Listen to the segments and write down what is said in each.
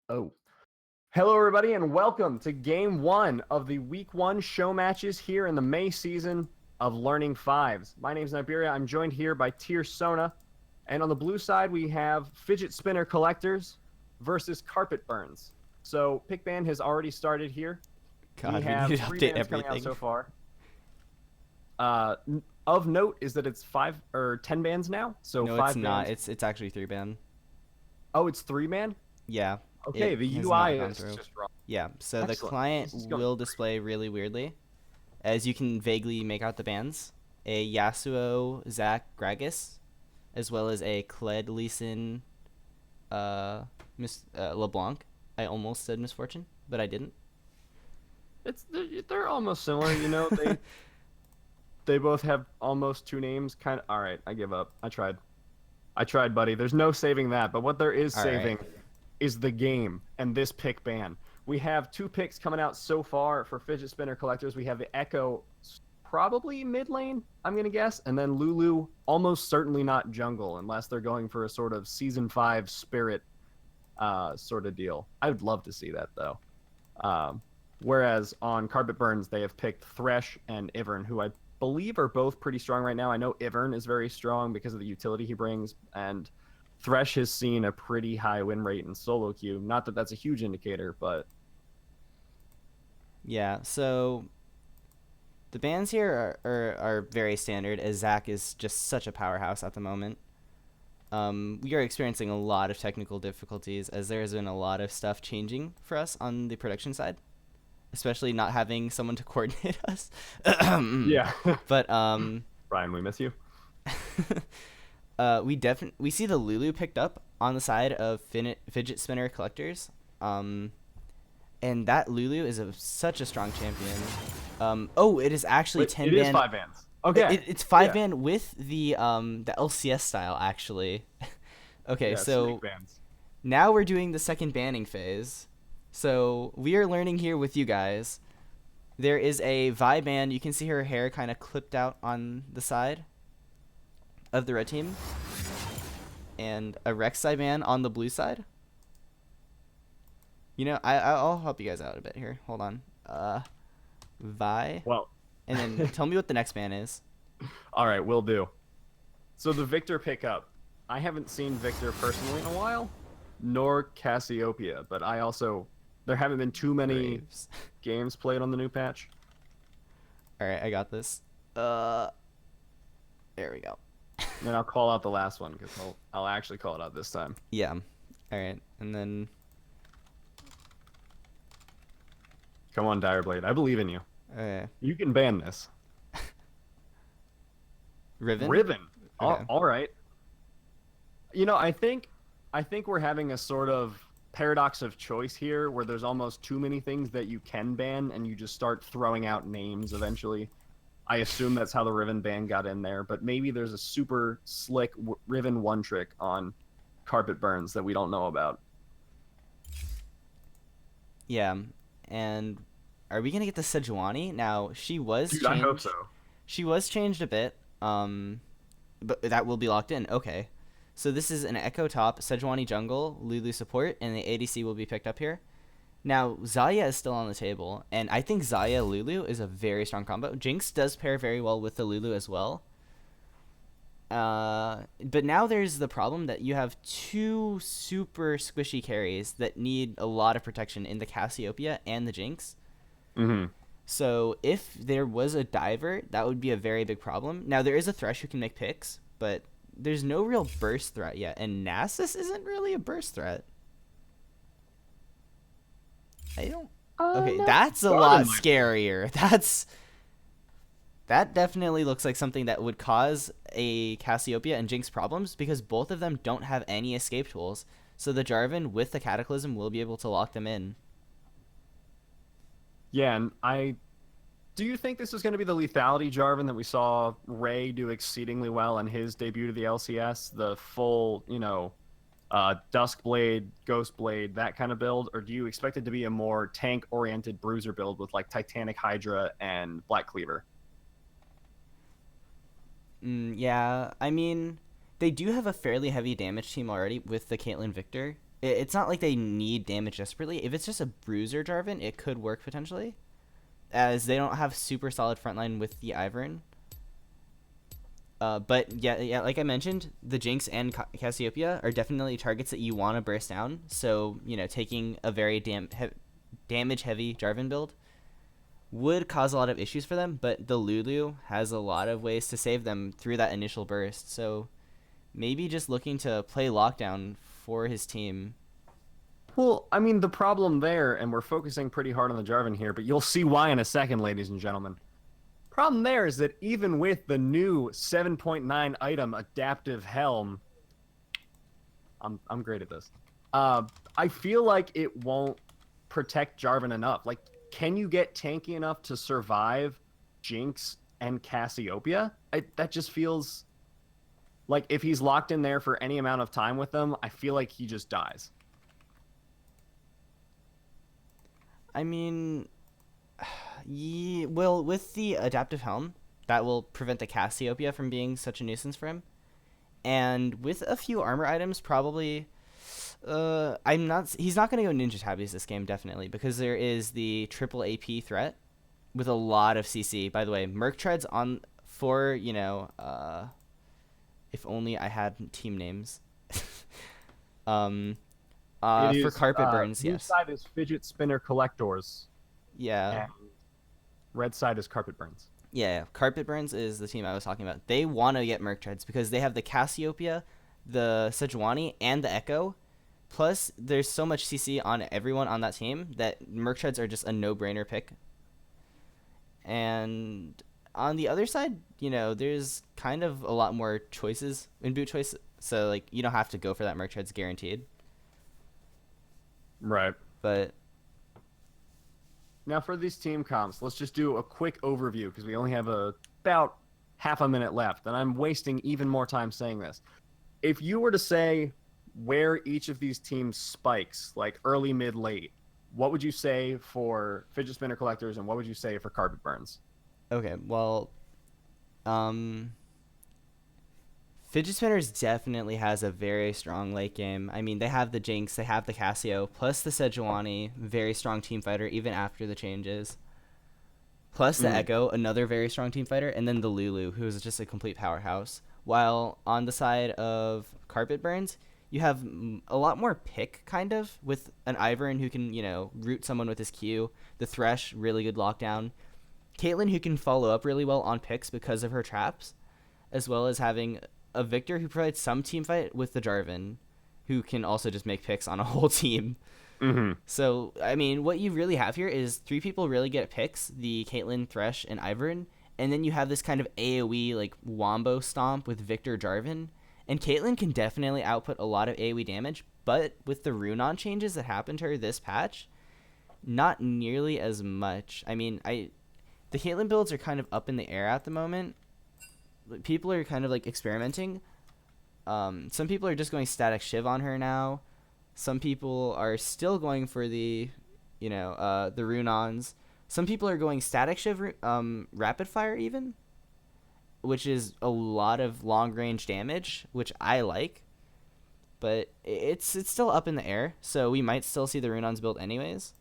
Oh. Hello, everybody, and welcome to Game 1 of the Week 1 show matches here in the May season of Learning Fives. My name is Niberia. I'm joined here by Sona. And on the blue side, we have Fidget Spinner Collectors versus Carpet Burns. So, Pick Ban has already started here. God, we have need to 3 update bands coming everything. out so far. Of note is that it's 5 or 10 bands now. So no, 5 it's not. bands. It's actually 3-ban. Oh, it's 3-man? Yeah. Okay, it the has UI not gone is through. just wrong. Yeah, so Excellent. the client This is going will great. display really weirdly, as you can vaguely make out the bands. A Yasuo Zach Gragas, as well as a Kled Leeson LeBlanc. I almost said Misfortune, but I didn't. They're almost similar, you know. They both have almost 2 names. Kind of. All right, I give up. I tried, buddy. There's no saving that. But what there is All saving right. is the game and this pick ban. We have 2 picks coming out so far for Fidget Spinner Collectors. We have the Echo, probably mid lane, I'm gonna guess, and then Lulu, almost certainly not jungle, unless they're going for a sort of Season 5 Spirit sort of deal. I would love to see that though. Whereas on Carpet Burns, they have picked Thresh and Ivern, who I believe are both pretty strong right now. I know Ivern is very strong because of the utility he brings, and Thresh has seen a pretty high win rate in solo queue. Not that that's a huge indicator, but Yeah, so the bands here are very standard, as Zach is just such a powerhouse at the moment. We are experiencing a lot of technical difficulties as there has been a lot of stuff changing for us on the production side, especially not having someone to coordinate us. Yeah. But Brian, we miss you. we see the Lulu picked up on the side of fidget spinner collectors. And that Lulu is such a strong champion. Oh, it is actually Wait, 10 it is band. 5 bands. Okay. It's 5 Yeah. band with the LCS style actually. Okay, Yeah, snake so bands. now we're doing the second banning phase. So we are learning here with you guys. There is a Vi band. You can see her hair kind of clipped out on the side of the red team, and a Rek'Sai band on the blue side. You know, I'll help you guys out a bit here. Hold on. Vi, Well, and then tell me what the next band is. all right, will do. So the Victor pickup. I haven't seen Victor personally in a while, nor Cassiopeia, but there haven't been too many Braves. games played on the new patch. All right, I got this. There we go. And I'll call out the last one because I'll actually call it out this time. Yeah. All right, and then Come on, Direblade. I believe in you. uh, You can ban this. Riven. Riven. Okay. All right. I think we're having a sort of paradox of choice here where there's almost too many things that you can ban and you just start throwing out names eventually. I assume that's how the Riven ban got in there, but maybe there's a super slick Riven one trick on Carpet Burns that we don't know about. Yeah, and are we gonna get the Sejuani? Now she was Dude, changed. I hope so. She was changed a bit. But that will be locked in. Okay. So this is an Echo top, Sejuani jungle, Lulu support, and the ADC will be picked up here. Now, Xayah is still on the table, and I think Xayah Lulu is a very strong combo. Jinx does pair very well with the Lulu as well. But now there's the problem that you have two super squishy carries that need a lot of protection in the Cassiopeia and the Jinx. Mm-hmm. So if there was a diver, that would be a very big problem. Now there is a Thresh who can make picks, but there's no real burst threat yet, and Nasus isn't really a burst threat. I don't. Okay, No. that's a Garden lot might scarier. That definitely looks like something that would cause a Cassiopeia and Jinx problems because both of them don't have any escape tools. So the Jarvan with the Cataclysm will be able to lock them in. Yeah, and do you think this is going to be the lethality Jarvan that we saw Ray do exceedingly well in his debut to the LCS? The full, Duskblade, Ghostblade, that kind of build? Or do you expect it to be a more tank-oriented bruiser build with, like, Titanic Hydra and Black Cleaver? Yeah, I mean, they do have a fairly heavy damage team already with the Caitlyn Victor. It's not like they need damage desperately. If it's just a bruiser Jarvan, it could work potentially, as they don't have super solid frontline with the Ivern. But yeah, like I mentioned, the Jinx and Cassiopeia are definitely targets that you want to burst down. So taking a very damage-heavy Jarvan build would cause a lot of issues for them. But the Lulu has a lot of ways to save them through that initial burst. So maybe just looking to play lockdown for his team. Well, I mean, the problem there, and we're focusing pretty hard on the Jarvan here, but you'll see why in a second, ladies and gentlemen. Problem there is that even with the new 7.9 item Adaptive Helm, I'm great at this. I feel like it won't protect Jarvan enough. Like, can you get tanky enough to survive Jinx and Cassiopeia? That just feels like if he's locked in there for any amount of time with them, I feel like he just dies. I mean, well, with the Adaptive Helm, that will prevent the Cassiopeia from being such a nuisance for him. And with a few armor items, probably, he's not going to go Ninja Tabbies this game, definitely, because there is the triple AP threat with a lot of CC. By the way, Merc Treads on for, if only I had team names. For Carpet Burns, blue yes. side is Fidget Spinner Collectors, Yeah. and red side is Carpet Burns. Yeah, Carpet Burns is the team I was talking about. They want to get Merc Treads because they have the Cassiopeia, the Sejuani, and the Echo. Plus, there's so much CC on everyone on that team that Merc Treads are just a no-brainer pick. And on the other side, there's kind of a lot more choices in boot choice. So, like, you don't have to go for that Merc Treads guaranteed. Right. But now for these team comps, let's just do a quick overview because we only have about half a minute left, and I'm wasting even more time saying this. If you were to say where each of these teams spikes, like early, mid, late, what would you say for fidget spinner collectors, and what would you say for carpet burns? okay, well, fidget spinners definitely has a very strong late game. I mean, they have the Jinx, they have the Casio, plus the Sejuani, very strong team fighter even after the changes. Plus the Echo, another very strong team fighter, and then the Lulu, who is just a complete powerhouse. While on the side of carpet burns, you have a lot more pick, kind of, with an Ivern who can, root someone with his Q. The Thresh, really good lockdown. Caitlyn, who can follow up really well on picks because of her traps, as well as having a Victor who provides some team fight with the Jarvan, who can also just make picks on a whole team. Mm-hmm. So, I mean, what you really have here is 3 people really get picks, the Caitlyn, Thresh, and Ivern, and then you have this kind of AoE, like, wombo stomp with Victor Jarvan. And Caitlyn can definitely output a lot of AoE damage, but with the Runon changes that happened to her this patch, not nearly as much. I mean, the Caitlyn builds are kind of up in the air at the moment. People are kind of, like, experimenting. Some people are just going static Shiv on her now. Some people are still going for the Runons. Some people are going static Shiv, rapid fire even, which is a lot of long range damage, which I like. But it's still up in the air, so we might still see the Runons build anyways.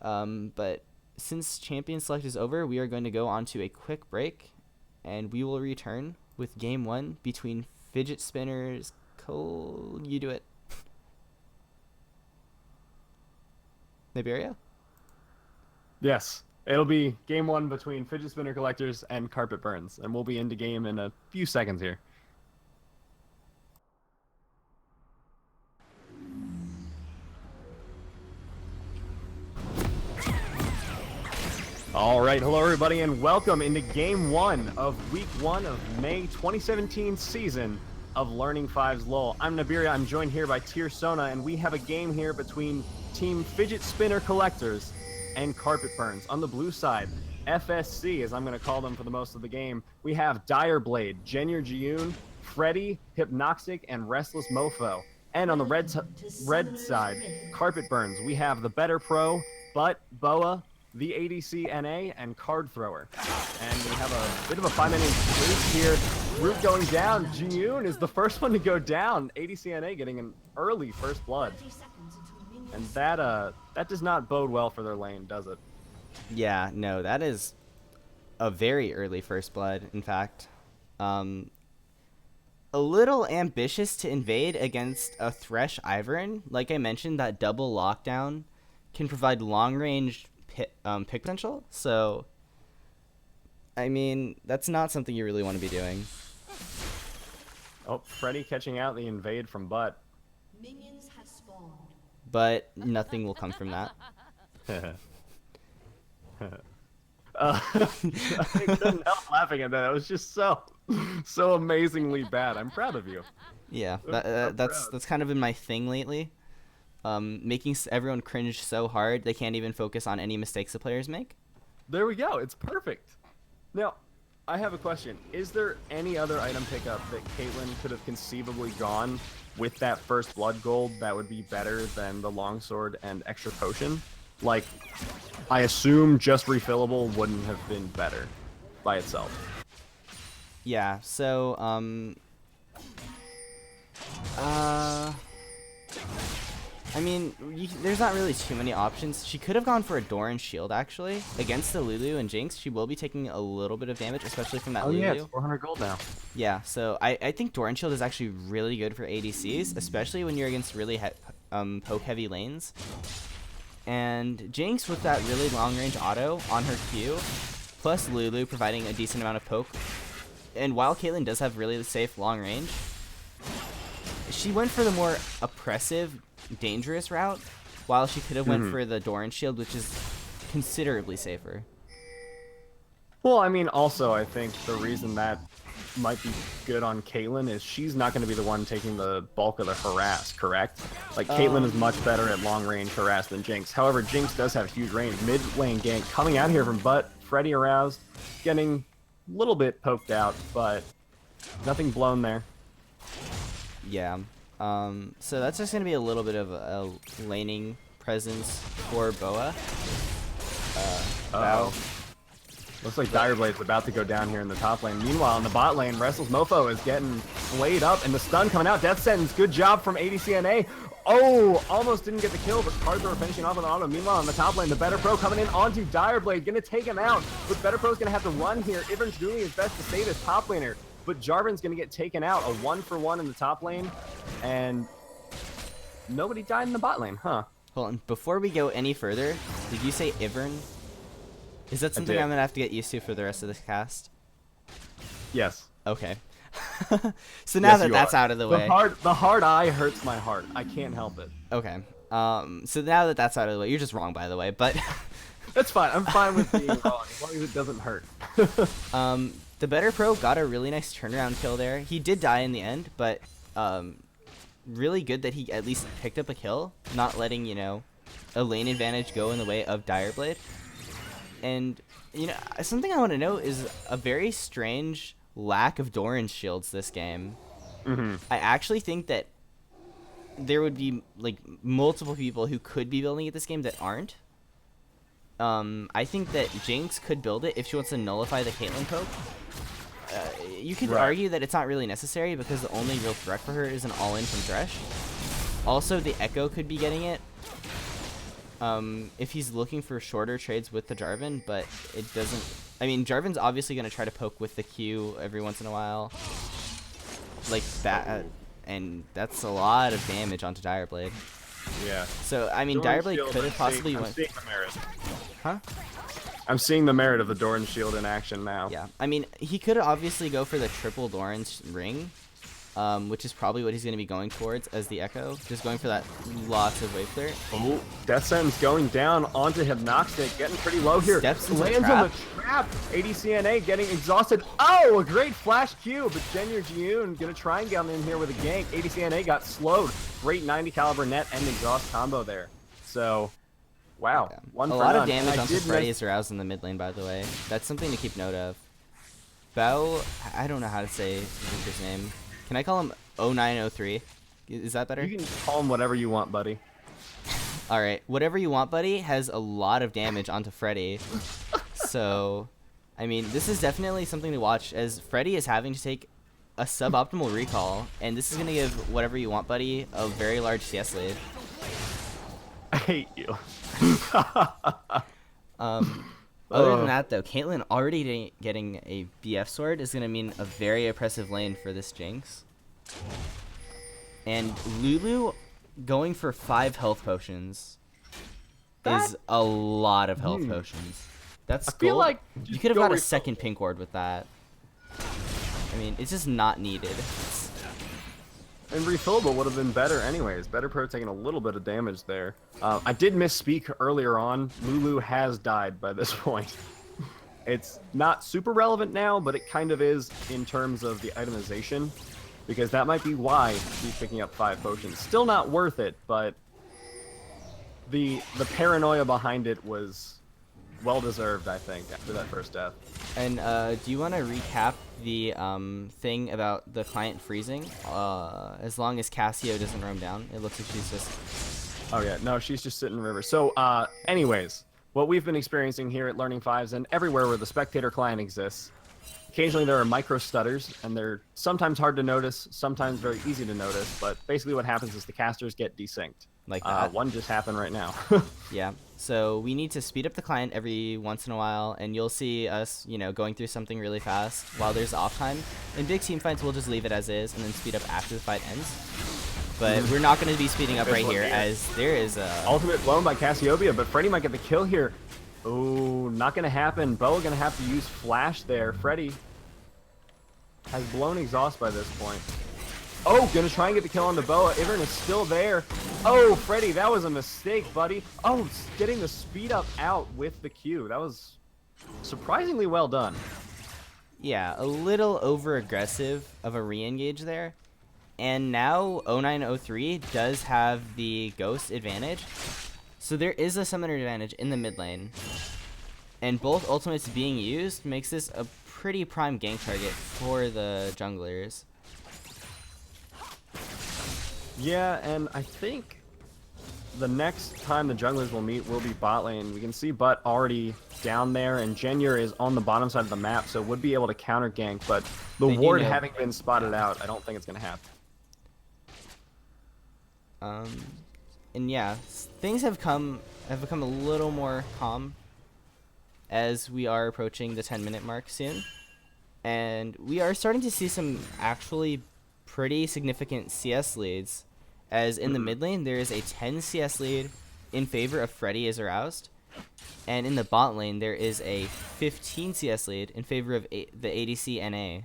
But since Champion Select is over, we are going to go on to a quick break, and we will return with Game 1 between Fidget Spinners. Cole, you do it. Niberia? Yes. It'll be Game 1 between fidget spinner collectors and carpet burns, and we'll be into game in a few seconds here. All right, hello everybody, and welcome into Game 1 of Week 1 of May 2017 season of Learning 5's LOL. I'm Niberia, I'm joined here by Tiersona, and we have a game here between Team Fidget Spinner Collectors and Carpet Burns. On the blue side, FSC, as I'm going to call them for the most of the game, we have Direblade, Jenya Jiyun, Freddy, Hypnoxic, and Restless Mofo. And on the red side, Carpet Burns, we have the Better Pro, Butt, Boa, the ADC NA, and Card Thrower. And we have a bit of a 5-minute race here. Root going down. Jiyun is the first one to go down. ADC NA getting an early first blood. And that does not bode well for their lane, does it? Yeah, no, that is a very early first blood, in fact. A little ambitious to invade against a Thresh Ivern. Like I mentioned, that double lockdown can provide long-range pick potential. So, I mean, that's not something you really want to be doing. Oh, Freddy catching out the invade from Butt. Minions have spawned. But nothing will come from that. I couldn't help laughing at that. It was just so amazingly bad. I'm proud of you. Yeah, that's kind of been my thing lately. Making everyone cringe so hard they can't even focus on any mistakes the players make. There we go. It's perfect. Now, I have a question. Is there any other item pickup that Caitlyn could have conceivably gone with that first blood gold that would be better than the longsword and extra potion? Like, I assume just refillable wouldn't have been better by itself. Yeah, so, I mean, there's not really too many options. She could have gone for a Doran Shield, actually. Against the Lulu and Jinx, she will be taking a little bit of damage, especially from that Lulu. Yeah, it's 400 gold now. Yeah, so I think Doran Shield is actually really good for ADCs, especially when you're against really poke-heavy lanes. And Jinx with that really long-range auto on her Q, plus Lulu providing a decent amount of poke. And while Caitlyn does have really safe long range, she went for the more oppressive, dangerous route, while she could have went for the Doran shield, which is considerably safer. Well, I mean, also, I think the reason that might be good on Caitlyn is she's not going to be the one taking the bulk of the harass, correct? Like, Caitlyn is much better at long-range harass than Jinx. However, Jinx does have huge range. Mid-lane gank coming out here from Butt. Freddy aroused, getting a little bit poked out, but nothing blown there. Yeah. So that's just going to be a little bit of a laning presence for Boa. Bao. Looks like Direblade's about to go down here in the top lane. Meanwhile, in the bot lane, Wrestle's Mofo is getting laid up, and the stun coming out. Death Sentence, good job from ADC NA. Oh, almost didn't get the kill, but Cardthrower finishing off with an auto. Meanwhile, in the top lane, the Better Pro coming in onto Direblade, gonna take him out. But Better Pro's gonna have to run here. Ivern's doing his best to save his top laner, but Jarvan's gonna get taken out. A 1-for-1 in the top lane, and nobody died in the bot lane, huh? Hold on. Before we go any further, did you say Ivern? Is that something I'm gonna have to get used to for the rest of this cast? Yes. Okay. So now that that's out of the way. The hard eye hurts my heart. I can't help it. Okay. So now that that's out of the way, you're just wrong, by the way. But that's fine. I'm fine with being wrong as long as it doesn't hurt. The Better Pro got a really nice turnaround kill there. He did die in the end, but really good that he at least picked up a kill, not letting, you know, a lane advantage go in the way of Direblade. And, you know, something I want to note is a very strange lack of Doran shields this game. I actually think that there would be, like, multiple people who could be building it this game that aren't. I think that Jinx could build it if she wants to nullify the Caitlyn poke. You could argue that it's not really necessary because the only real threat for her is an all-in from Thresh. Also, the Echo could be getting it. If he's looking for shorter trades with the Jarvan, but it doesn't... I mean, Jarvan's obviously going to try to poke with the Q every once in a while. Like that, and that's a lot of damage onto Direblade. Yeah. So, I mean, Direblade could have possibly went... seeing the merit. Huh? I'm seeing the merit of the Doran shield in action now. Yeah. I mean, he could obviously go for the triple Doran's ring, which is probably what he's going to be going towards as the Echo. Just going for that lots of wave clear. Oh, Death Sentence going down onto Hypnoxic, getting pretty low here. Steps into Lands on the trap. ADCNA getting exhausted. Oh, a great flash Q, but Jenyer Jiyun going to try and get in here with a gank. ADCNA got slowed. Great 90 caliber net and exhaust combo there. So, wow. Yeah. One a for lot none. of damage onto Freddy's aroused in the mid lane, by the way. That's something to keep note of. Bao, I don't know how to say his name. Can I call him 0903? Is that better? You can call him whatever you want, buddy. Alright, whatever you want, buddy, has a lot of damage onto Freddy. So, I mean, this is definitely something to watch, as Freddy is having to take a suboptimal recall, and this is going to give whatever you want, buddy, a very large CS lead. I hate you. Other than that, though, Caitlyn already getting a BF sword is going to mean a very oppressive lane for this Jinx. And Lulu going for 5 health potions is a lot of health potions. That's I feel gold. like You just could have go got a refill. second pink ward with that. I mean, it's just not needed. And refillable would have been better anyways. Better Pro taking a little bit of damage there. I did misspeak earlier on. Lulu has died by this point. It's not super relevant now, but it kind of is in terms of the itemization. Because that might be why he's picking up 5 potions. Still not worth it, but the paranoia behind it was well-deserved, I think, after that first death. And do you want to recap the thing about the client freezing? As long as Cassio doesn't roam down, it looks like she's just... Oh yeah, no, she's just sitting in river. So, anyways, what we've been experiencing here at Learning Fives and everywhere where the spectator client exists, occasionally there are micro stutters, and they're sometimes hard to notice, sometimes very easy to notice, but basically what happens is the casters get desynced. Like that. One just happened right now. Yeah, so we need to speed up the client every once in a while, and you'll see us, you know, going through something really fast while there's off time. In big team fights, we'll just leave it as is and then speed up after the fight ends. But we're not going to be speeding up right here, as there is a... Ultimate blown by Cassiopeia, but Freddy might get the kill here. Oh, not going to happen. Bo going to have to use Flash there. Freddy has blown exhaust by this point. Oh, gonna try and get the kill on the Boa. Ivern is still there. Oh, Freddy, that was a mistake, buddy. Oh, getting the speed up out with the Q. That was surprisingly well done. Yeah, a little over aggressive of a re-engage there. And now 0903 does have the ghost advantage. So there is a summoner advantage in the mid lane. And both ultimates being used makes this a pretty prime gank target for the junglers. Yeah, and I think the next time the junglers will meet will be bot lane. We can see Butt already down there, and Jenyer is on the bottom side of the map, so would be able to counter gank, but the They do ward know- having been spotted out, I don't think it's going to happen. And yeah, things have become a little more calm as we are approaching the 10-minute mark soon. And we are starting to see some actually pretty significant CS leads, as in the mid lane there is a 10 CS lead in favor of Freddy is aroused, and in the bot lane there is a 15 CS lead in favor of the ADC NA.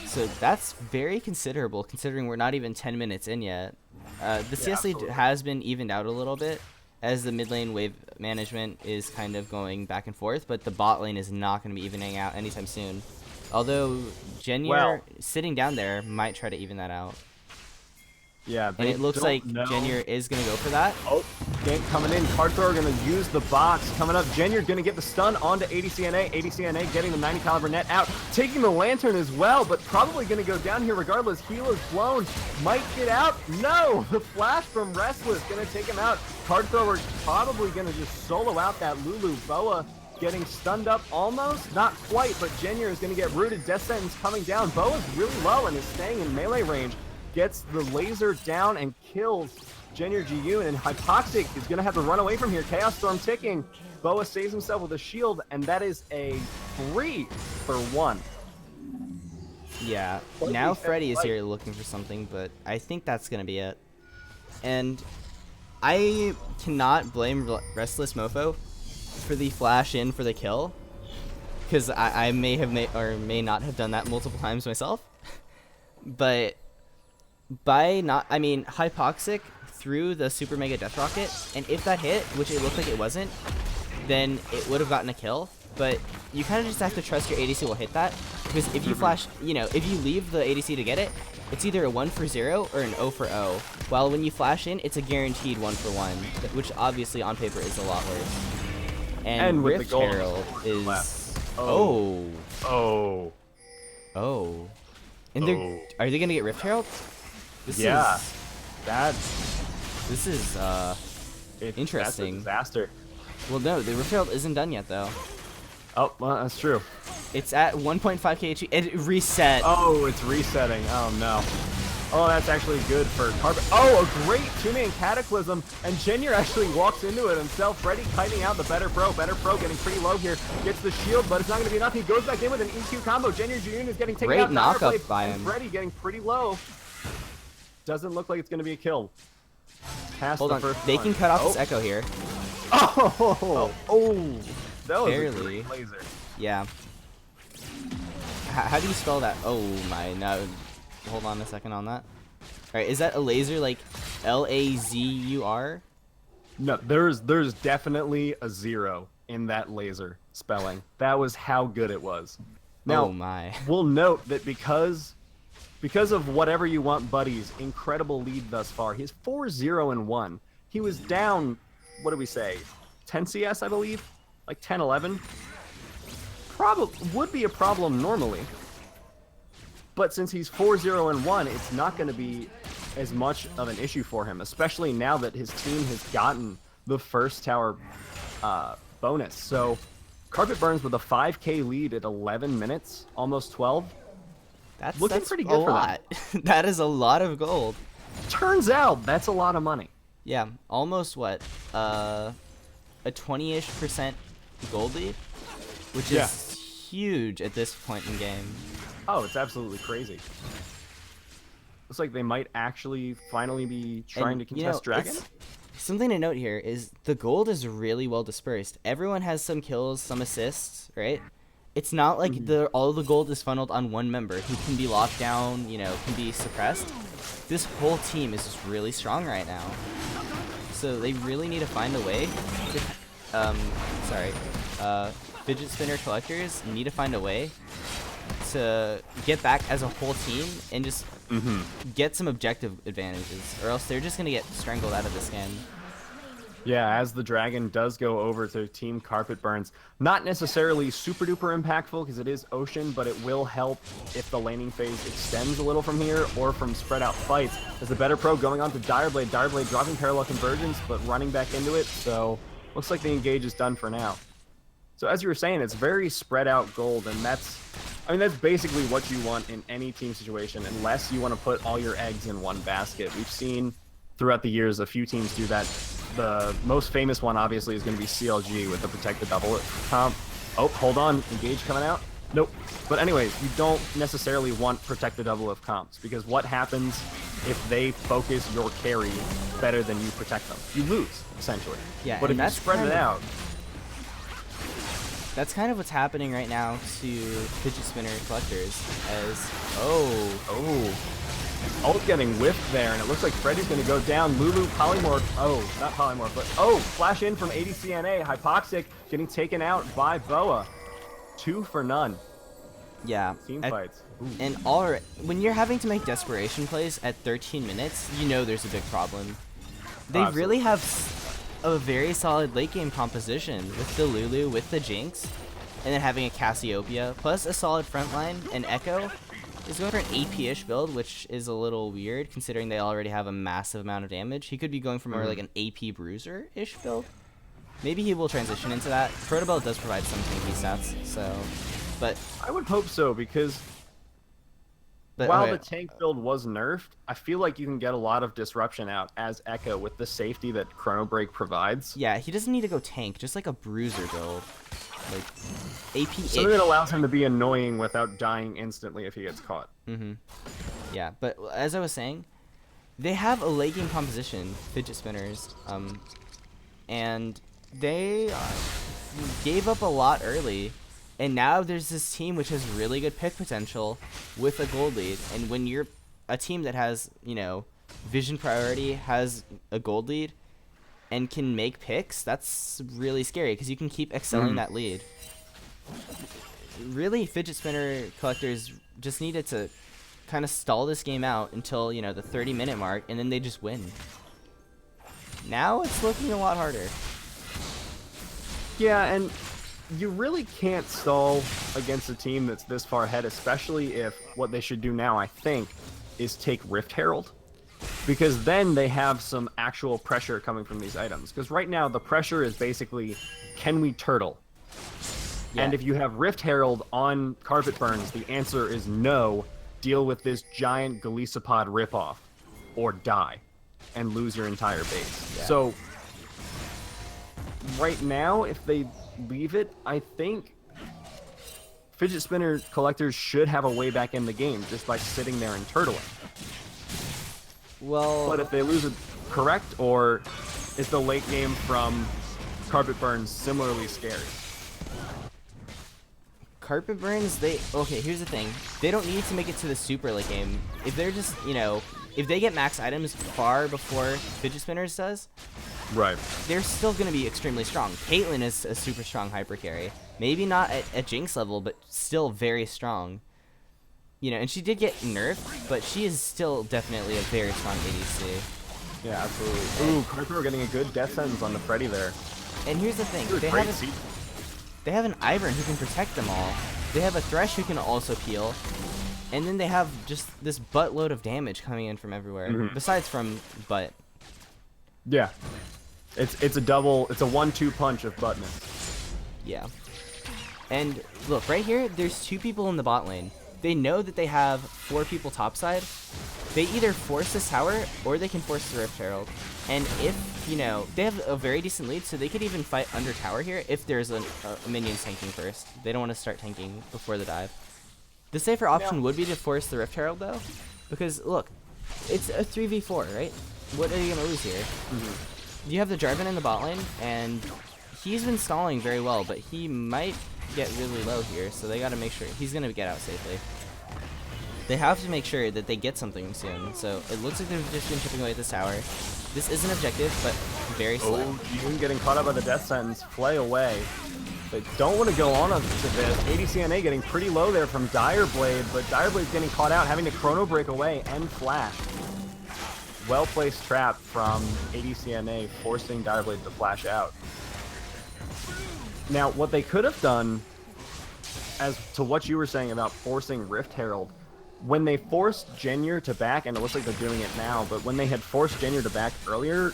So that's very considerable considering we're not even 10 minutes in yet. The CS lead absolutely. has been evened out a little bit as the mid lane wave management is kind of going back and forth, but the bot lane is not going to be evening out anytime soon. Although Jenyer Well- sitting down there might try to even that out. Yeah, And they it looks don't like know. Jenyer is going to go for that. Oh, gank coming in. Card thrower going to use the box. Coming up, Jenyer going to get the stun onto ADCNA. ADCNA getting the 90 caliber net out. Taking the lantern as well, but probably going to go down here regardless. Heal is blown. Might get out. No! The flash from Restless going to take him out. Card thrower probably going to just solo out that Lulu. Boa getting stunned up almost. Not quite, but Jenyer is going to get rooted. Death sentence coming down. Boa's really low and is staying in melee range. Gets the laser down and kills Jenyer Ji-yoon, and Hypoxic is going to have to run away from here. Chaos Storm ticking. Boa saves himself with a shield, and that is a 3-for-1. Yeah, What now we said, Freddy is like- here looking for something, but I think that's going to be it. And I cannot blame Restless Mofo for the flash in for the kill, because I may have or may not have done that multiple times myself. But Hypoxic threw the super mega death rocket, and if that hit, which it looked like it wasn't, then it would have gotten a kill. But you kind of just have to trust your ADC will hit that, because if you flash, if you leave the ADC to get it, it's either a 1-for-0 or an 0-for-0. While when you flash in, it's a guaranteed 1-for-1, which obviously on paper is a lot worse. And with the Rift gold Herald is left. oh. Oh. And are they gonna get Rift Herald? Yeah. This is interesting. That's a disaster. Well, no, the Rift Herald isn't done yet though. Oh, well, that's true. It's at 1.5k HP. It reset. Oh, it's resetting. Oh, no. Oh, that's actually good for Carpet. Oh, a great two-man Cataclysm, and Jenyer actually walks into it himself. Freddy kiting out the Better Pro. Better Pro getting pretty low here. Gets the shield, but it's not going to be enough. He goes back in with an EQ combo. Jenyer Ji-yoon is getting taken Great out. knockup Counterplay, by and him. Freddy getting pretty low. Doesn't look like it's going to be a kill. Past Hold the on, first they one. can cut off Oh. this echo here. Oh, that was a Barely. great laser. Yeah. How do you spell that? Oh my, no. Hold on a second on that. Alright, is that a laser like Lazur? No, there's definitely a 0 in that laser spelling. That was how good it was. Now, Oh my. we'll note that because of whatever you want, Buddy's incredible lead thus far, he's 4-0-1. He was down, what did we say, 10 CS, I believe? Like 10, 11? Probably would be a problem normally. But since he's 4-0-1, it's not going to be as much of an issue for him, especially now that his team has gotten the first tower bonus. So Carpet Burns with a 5k lead at 11 minutes, almost 12. That's Looking pretty good a for them. lot. That is a lot of gold. Turns out that's a lot of money. Yeah, almost what? A 20-ish% gold lead, which Yeah. is huge at this point in game. Oh, it's absolutely crazy. Looks like they might actually finally be trying to contest Dragon. Something to note here is the gold is really well dispersed. Everyone has some kills, some assists, right? It's not like all the gold is funneled on one member who can be locked down, you know, can be suppressed. This whole team is just really strong right now. So they really need to find a way to, fidget spinner collectors need to find a way to get back as a whole team and just get some objective advantages, or else they're just going to get strangled out of this game. Yeah, as the dragon does go over to Team Carpet Burns. Not necessarily super duper impactful because it is Ocean, but it will help if the laning phase extends a little from here or from spread out fights. As the better pro going on to Direblade. Direblade dropping parallel convergence, but running back into it, so looks like the engage is done for now. So as you were saying, it's very spread out gold, and that's basically what you want in any team situation, unless you want to put all your eggs in one basket. We've seen throughout the years a few teams do that. The most famous one, obviously, is going to be CLG with the Protect the Double comp. Oh, hold on. Engage coming out? Nope. But anyways, you don't necessarily want Protect the Double of comps, because what happens if they focus your carry better than you protect them? You lose, essentially. Yeah, but if you spread it out... That's kind of what's happening right now to fidget spinner collectors, as... Oh, Ult getting whiffed there, and it looks like Freddy's going to go down. Lulu, Polymorph. Oh, not Polymorph, but... Oh, flash in from ADC NA. Hypoxic getting taken out by Boa. 2 for none. Yeah. Team fights. Ooh. And when you're having to make desperation plays at 13 minutes, you know there's a big problem. They really have a very solid late game composition with the Lulu, with the Jinx, and then having a Cassiopeia, plus a solid front line, and Echo is going for an AP-ish build, which is a little weird considering they already have a massive amount of damage. He could be going for more like an AP Bruiser-ish build. Maybe he will transition into that. Protobell does provide some tanky stats, so... But I would hope so, because while the tank build was nerfed, I feel like you can get a lot of disruption out as Echo with the safety that Chrono Break provides. Yeah, he doesn't need to go tank, just like a Bruiser build. Like, AP-ish. Something that allows him to be annoying without dying instantly if he gets caught. Yeah, but as I was saying, they have a late game composition, fidget spinners, and they gave up a lot early, and now there's this team which has really good pick potential with a gold lead, and when you're a team that has, you know, vision priority, has a gold lead, and can make picks, that's really scary because you can keep excelling that lead. Really, fidget spinner collectors just needed to kind of stall this game out until, you know, the 30-minute mark, and then they just win. Now it's looking a lot harder. Yeah, and you really can't stall against a team that's this far ahead, especially if what they should do now, I think, is take Rift Herald. Because then they have some actual pressure coming from these items. Because right now, the pressure is basically, can we turtle? Yeah. And if you have Rift Herald on Carpet Burns, the answer is no. Deal with this giant Golisopod ripoff, or die, and lose your entire base. Yeah. So, right now, if they leave it, I think fidget spinner collectors should have a way back in the game just by sitting there and turtling. Well, but if they lose it, correct, or is the late game from Carpet Burns similarly scary? Carpet Burns, okay, here's the thing. They don't need to make it to the super late game. If they're just, you know, if they get max items far before fidget spinners does, right, they're still going to be extremely strong. Caitlyn is a super strong hyper carry. Maybe not at Jinx level, but still very strong. You know, and she did get nerfed, but she is still definitely a very strong ADC. Yeah, absolutely. Ooh, Carper getting a good death sentence on the Freddy there. And here's the thing, they have an Ivern who can protect them all. They have a Thresh who can also peel. And then they have just this buttload of damage coming in from everywhere, besides from butt. Yeah. It's a 1-2 punch of buttness. Yeah. And look, right here, there's 2 people in the bot lane. They know that they have 4 people topside. They either force this tower, or they can force the Rift Herald. And if, you know, they have a very decent lead, so they could even fight under tower here if there's a minion tanking first. They don't want to start tanking before the dive. The safer option would be to force the Rift Herald, though. Because, look, it's a 3v4, right? What are you going to lose here? You have the Jarvan in the bot lane, and he's been stalling very well, but he might get really low here, so they got to make sure he's gonna get out safely. They have to make sure that they get something soon. So it looks like they've just been chipping away at this tower. This is an objective, but very slow. Oh, June getting caught up by the death sentence. Flay away. They don't want to go on to this. ADCNA getting pretty low there from Direblade, but Direblade's getting caught out, having to chrono break away and flash. Well-placed trap from ADCNA, forcing Direblade to flash out. Now, what they could have done, as to what you were saying about forcing Rift Herald, when they forced Jenyer to back, and it looks like they're doing it now, but when they had forced Jenyer to back earlier,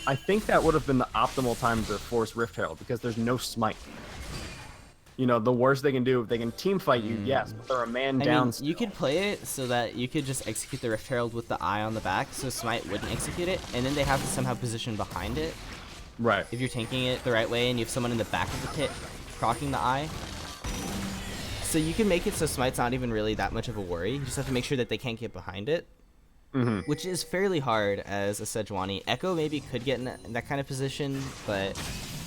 I think that would have been the optimal time to force Rift Herald, because there's no smite. You know, the worst they can do, if they can team fight you, yes, but they're a man down. You could play it so that you could just execute the Rift Herald with the eye on the back, so Smite wouldn't execute it, and then they have to somehow position behind it. Right. If you're tanking it the right way, and you have someone in the back of the pit proccing the eye. So you can make it so Smite's not even really that much of a worry. You just have to make sure that they can't get behind it. Which is fairly hard as a Sejuani. Echo maybe could get in that kind of position, but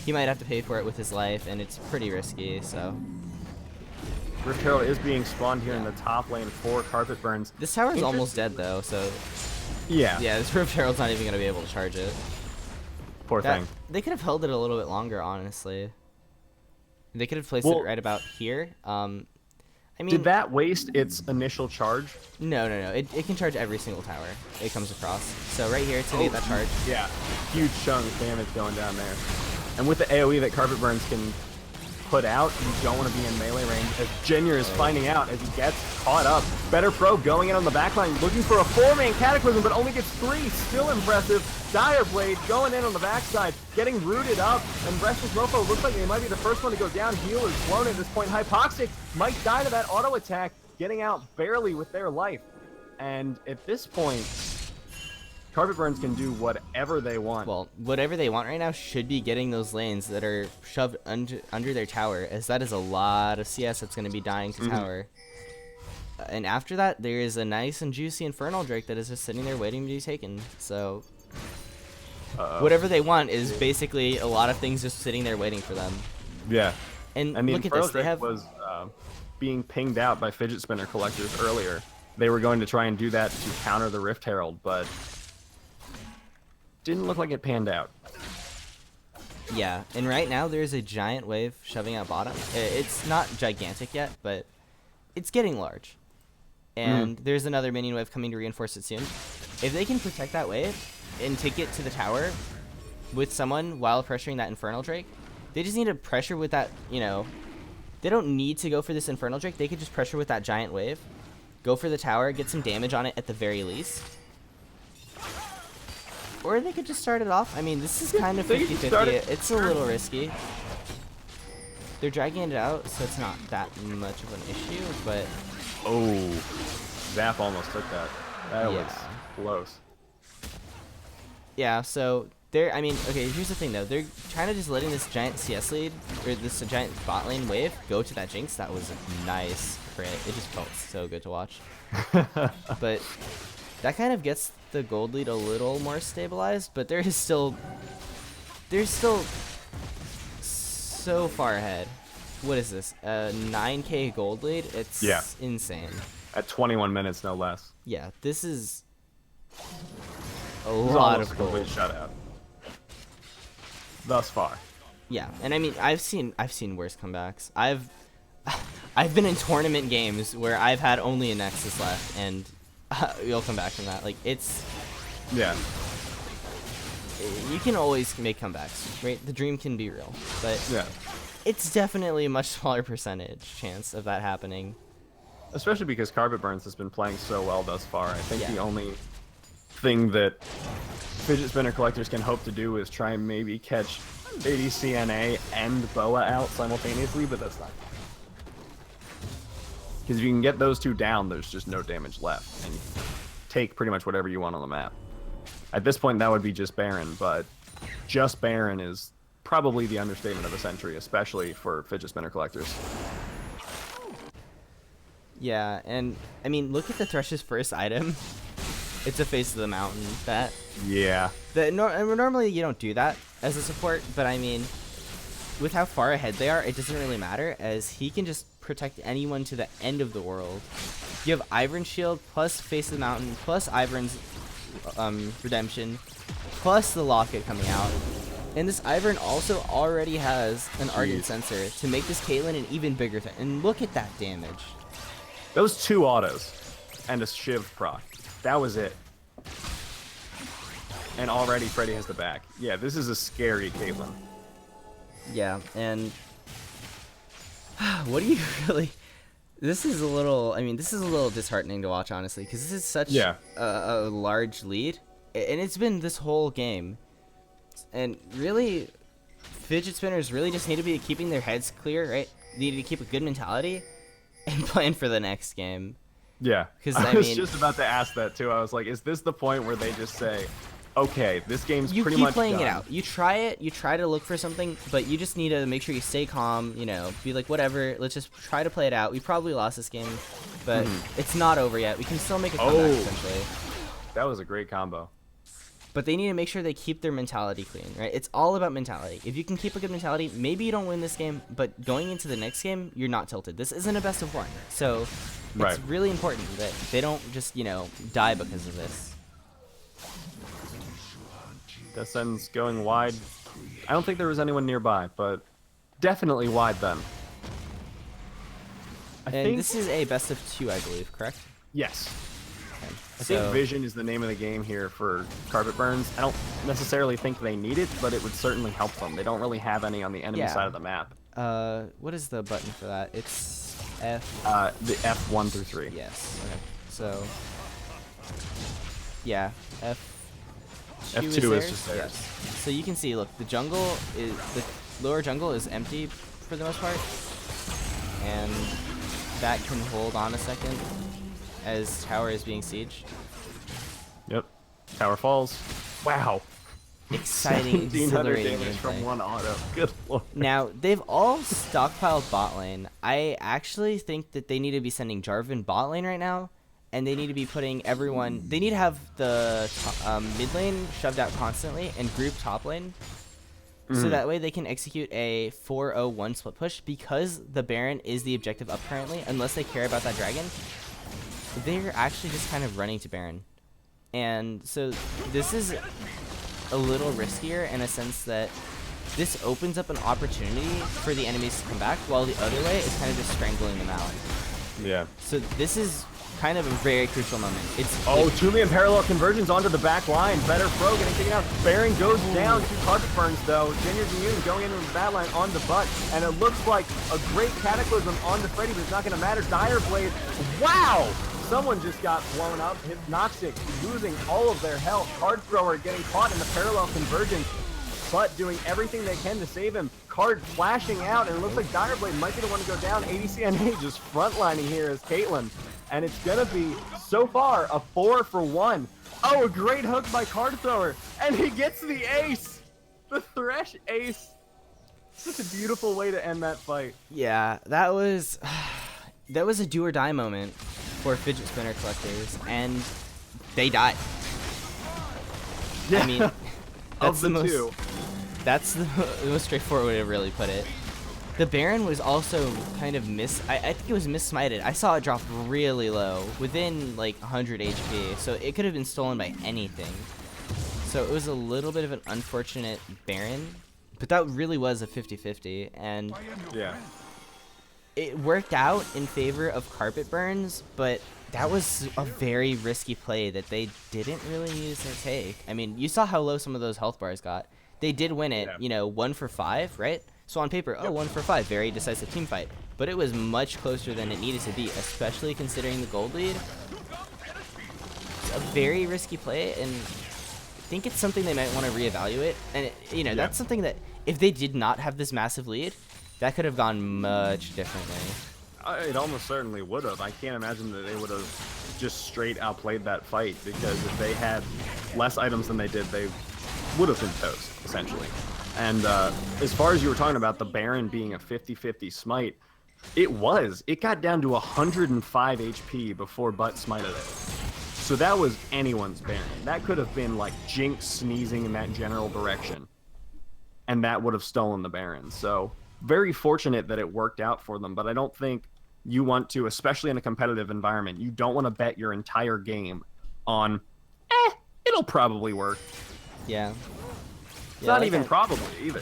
he might have to pay for it with his life, and it's pretty risky, so... Rift Herald is being spawned here in the top lane for Carpet Burns. This tower is almost dead, though, so... Yeah. Yeah, this Rift Herald's not even going to be able to charge it. Poor thing. They could have held it a little bit longer, honestly. They could have placed it right about here. I mean, did that waste its initial charge? No. It can charge every single tower it comes across. So right here, it's going to get that charge. Yeah. Huge chunk of damage going down there. And with the AoE that Carpet Burns can put out, you don't want to be in melee range, as Jenyer is finding out as he gets caught up. Better Pro going in on the backline, looking for a 4-man Cataclysm, but only gets 3. Still impressive. Direblade going in on the backside, getting rooted up, and Restless Mofo looks like they might be the first one to go down. Heal is blown at this point. Hypoxic might die to that auto attack, getting out barely with their life. And at this point, Carpet Burns can do whatever they want. Well, whatever they want right now should be getting those lanes that are shoved under their tower, as that is a lot of CS that's going to be dying to tower. And after that, there is a nice and juicy Infernal Drake that is just sitting there waiting to be taken. So, whatever they want is basically a lot of things just sitting there waiting for them. Yeah. And the look at Infernal this, they Drake have... was being pinged out by Fidget Spinner collectors earlier. They were going to try and do that to counter the Rift Herald, but didn't look like it panned out. Yeah, and right now there's a giant wave shoving out bottom. It's not gigantic yet, but it's getting large. And there's another minion wave coming to reinforce it soon. If they can protect that wave and take it to the tower with someone while pressuring that Infernal Drake, they just need to pressure with that, you know, they don't need to go for this Infernal Drake. They could just pressure with that giant wave, go for the tower, get some damage on it at the very least. Or they could just start it off. I mean, this is kind of 50-50. It's a little risky. They're dragging it out, so it's not that much of an issue, but... Oh, Zap almost took that. That was close. Yeah, so they're... I mean, okay, here's the thing, though. They're trying to just letting this giant CS lead, or this giant bot lane wave, go to that Jinx. That was a nice crit. It just felt so good to watch. But that kind of gets the gold lead a little more stabilized, but they're still so far ahead. What is this? 9k gold lead? It's insane. At 21 minutes, no less. Yeah, this is a lot of gold. Complete shutout. Thus far. Yeah, and I mean, I've seen worse comebacks. I've been in tournament games where I've had only a Nexus left, and you'll come back from that. Like, it's... Yeah. You can always make comebacks, right? The dream can be real, but yeah, it's definitely a much smaller percentage chance of that happening. Especially because Carpet Burns has been playing so well thus far. I think the only thing that Fidget Spinner collectors can hope to do is try and maybe catch ADCNA and Boa out simultaneously, but that's not. Because if you can get those two down, there's just no damage left, and you can take pretty much whatever you want on the map. At this point, that would be just Baron, but just Baron is probably the understatement of the century, especially for Fidget Spinner collectors. Yeah, and I mean, look at the Thresh's first item. It's a Face of the Mountain. That normally you don't do that as a support, but I mean, with how far ahead they are, it doesn't really matter, as he can just protect anyone to the end of the world. You have Ivern's shield, plus Face of the Mountain, plus Ivern's redemption, plus the locket coming out. And this Ivern also already has an Ardent Sensor to make this Caitlyn an even bigger thing. And look at that damage. Those 2 autos and a Shiv proc. That was it. And already Freddy has the back. Yeah, this is a scary Caitlyn. Yeah, and what do you really... This is a little... I mean, this is a little disheartening to watch, honestly, because this is such a large lead. And it's been this whole game. And really, fidget spinners really just need to be keeping their heads clear, right? They need to keep a good mentality and plan for the next game. Yeah, because I was just about to ask that too. I was like, is this the point where they just say, okay, this game's pretty much done? You keep playing it out. You try it. You try to look for something, but you just need to make sure you stay calm, you know, be like, whatever, let's just try to play it out. We probably lost this game, but it's not over yet. We can still make a comeback, essentially. That was a great combo. But they need to make sure they keep their mentality clean, right? It's all about mentality. If you can keep a good mentality, maybe you don't win this game, but going into the next game, you're not tilted. This isn't a best of 1, so it's really important that they don't just, you know, die because of this. Descend's going wide. I don't think there was anyone nearby, but definitely wide then. I think this is a best of 2, I believe, correct? Yes. Okay. I think Vision is the name of the game here for Carpet Burns. I don't necessarily think they need it, but it would certainly help them. They don't really have any on the enemy side of the map. What is the button for that? It's F. The F1 through 3. Yes. Okay. So, yeah, F2 is just there. Yes. So you can see, look, the jungle is the lower jungle is empty for the most part, and that can hold on a second as tower is being sieged. Yep. Tower falls. Wow. Exciting, 1700 exhilarating damage from gameplay. 1 auto. Good lord. Now, they've all stockpiled bot lane. I actually think that they need to be sending Jarvan bot lane right now, and they need to be putting everyone... They need to have the mid lane shoved out constantly and group top lane, so that way they can execute a 4-0-1 split push, because the Baron is the objective up currently, unless they care about that dragon. They're actually just kind of running to Baron. And so this is a little riskier in a sense that this opens up an opportunity for the enemies to come back, while the other way is kind of just strangling them out. Yeah. So this is kind of a very crucial moment. It's 2 man parallel conversions onto the back line. Better throw getting taken out. Baron goes down. 2 Carpet Burns though. Junior Yoon going into the bad line on the butt, and it looks like a great cataclysm on the Freddy, but it's not going to matter. Dire Blade. Wow! Someone just got blown up. Hypnoxic losing all of their health. Card Thrower getting caught in the parallel convergence, but doing everything they can to save him. Card flashing out, and it looks like Direblade might be the one to go down. ADC NA just frontlining here as Caitlyn. And it's going to be, so far, a 4 for 1. Oh, a great hook by Card Thrower. And he gets the ace. The Thresh ace. Such a beautiful way to end that fight. Yeah, that was a do or die moment for fidget spinner collectors, and they died. Yeah. I mean, that's of the 2. That's the most straightforward way to really put it. The Baron was also kind of I think it was missmited. I saw it drop really low, within like 100 HP, so it could have been stolen by anything. So it was a little bit of an unfortunate Baron, but that really was a 50-50, and Yeah. it worked out in favor of Carpet Burns, but that was a very risky play that they didn't really need to take. I mean, you saw how low some of those health bars got. They did win it, you know, 1 for 5, right? So on paper, 1 for 5, very decisive team fight. But it was much closer than it needed to be, especially considering the gold lead. It's a very risky play, and I think it's something they might want to reevaluate. And, you know, that's something that, if they did not have this massive lead, that could have gone much differently. It almost certainly would have. I can't imagine that they would have just straight outplayed that fight, because if they had less items than they did, they would have been toast, essentially. And as far as you were talking about the Baron being a 50-50 smite, it got down to 105 HP before Butt smited it. So that was anyone's Baron. That could have been like Jinx sneezing in that general direction. and that would have stolen the Baron. So very fortunate that it worked out for them, but I don't think you want to, especially in a competitive environment, you don't want to bet your entire game on, it'll probably work. Yeah. It's not even probably either.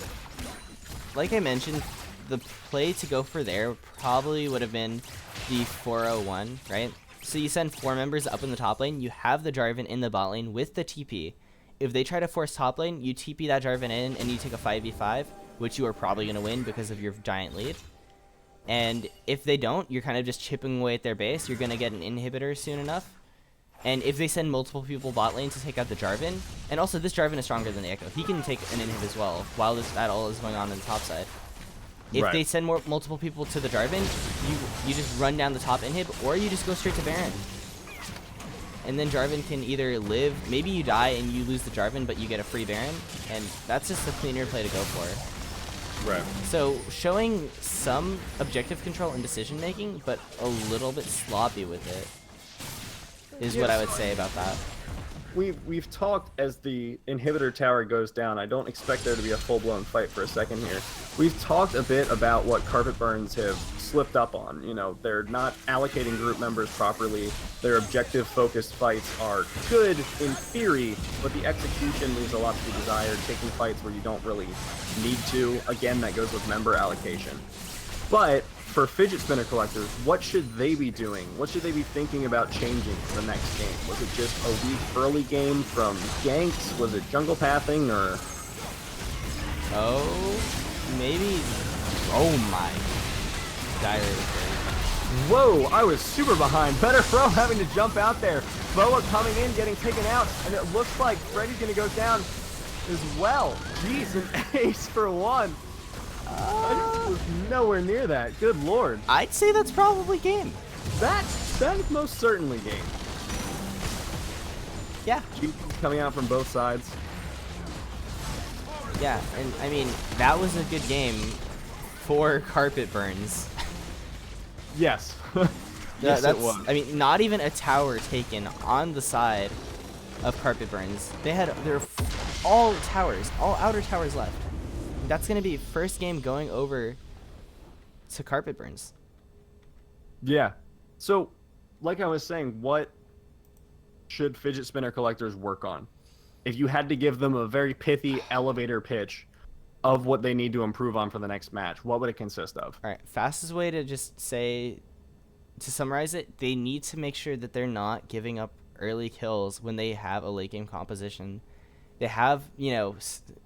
Like I mentioned, the play to go for there probably would have been the 401, right? So you send 4 members up in the top lane, you have the Jarvan in the bot lane with the TP. If they try to force top lane, you TP that Jarvan in and you take a 5v5, which you are probably going to win because of your giant lead. And if they don't, you're kind of just chipping away at their base. You're going to get an inhibitor soon enough. And if they send multiple people bot lane to take out the Jarvan, and also this Jarvan is stronger than the Echo. He can take an inhib as well while that all is going on the top side. If they send multiple people to the Jarvan, you just run down the top inhib, or you just go straight to Baron. And then Jarvan can either live, maybe you die and you lose the Jarvan, but you get a free Baron, and that's just a cleaner play to go for. Right. So showing some objective control and decision making, but a little bit sloppy with it, is what I would say about that. We've talked as the inhibitor tower goes down. I don't expect there to be a full-blown fight for a second here. We've talked a bit about what Carpet Burns have slipped up on. You know, they're not allocating group members properly. Their objective-focused fights are good in theory, but the execution leaves a lot to be desired, taking fights where you don't really need to. Again, that goes with member allocation. But for fidget spinner collectors, what should they be doing? What should they be thinking about changing for the next game? Was it just a weak early game from ganks? Was it jungle pathing, or? Oh, maybe. Oh my. Dire. Whoa, I was super behind. Better throw having to jump out there. Boa coming in, getting taken out, and it looks like Freddy's going to go down as well. Jeez, an ace for one. I was nowhere near that. Good lord. I'd say that's probably game. That is most certainly game. Yeah. Coming out from both sides. Yeah, and I mean, that was a good game for Carpet Burns. Yes. Yes, it was. I mean, not even a tower taken on the side of Carpet Burns. There were all towers, all outer towers left. That's going to be first game going over to Carpet Burns. Yeah. So, like I was saying, what should fidget spinner collectors work on? If you had to give them a very pithy elevator pitch of what they need to improve on for the next match, what would it consist of? All right, fastest way to just say, to summarize it, they need to make sure that they're not giving up early kills when they have a late game composition. They have, you know,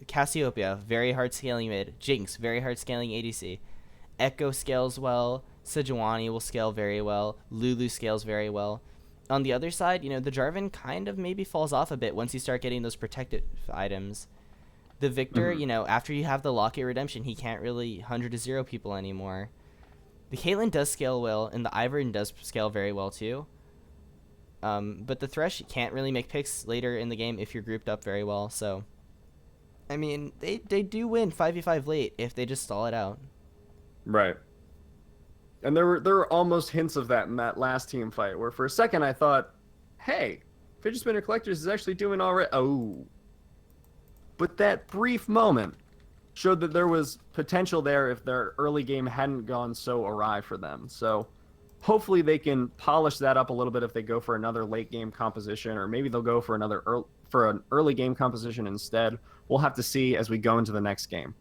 Cassiopeia, very hard scaling mid. Jinx, very hard scaling ADC. Echo scales well. Sejuani will scale very well. Lulu scales very well. On the other side, you know, the Jarvan kind of maybe falls off a bit once you start getting those protected items. The Victor, you know, after you have the Locket Redemption, he can't really 100 to 0 people anymore. The Caitlyn does scale well, and the Ivern does scale very well too. But the Thresh can't really make picks later in the game if you're grouped up very well. So, I mean, they do win 5v5 late if they just stall it out. Right. And there were almost hints of that in that last team fight, where for a second I thought, hey, Fidget Spinner Collectors is actually doing all right. Oh. But that brief moment showed that there was potential there if their early game hadn't gone so awry for them. So hopefully they can polish that up a little bit if they go for another late game composition, or maybe they'll go for an early game composition instead. We'll have to see as we go into the next game.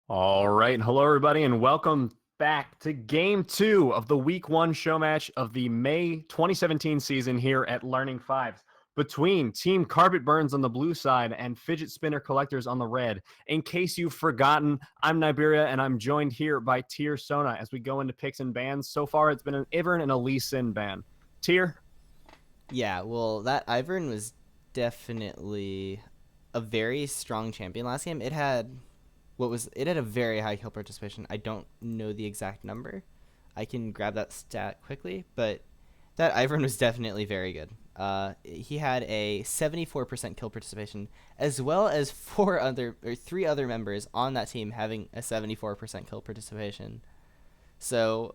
All right. Hello, everybody, and welcome back to Game 2 of the Week 1 show match of the May 2017 season here at Learning Fives between Team Carpet Burns on the blue side and Fidget Spinner Collectors on the red. In case you've forgotten, I'm Niberia, and I'm joined here by Tier Sona as we go into picks and bans. So far, it's been an Ivern and a Lee Sin ban. Tier? Yeah, well, that Ivern was definitely a very strong champion last game. It had a very high kill participation. I don't know the exact number. I can grab that stat quickly, but that Ivern was definitely very good. He had a 74% kill participation, as well as three other members on that team having a 74% kill participation. So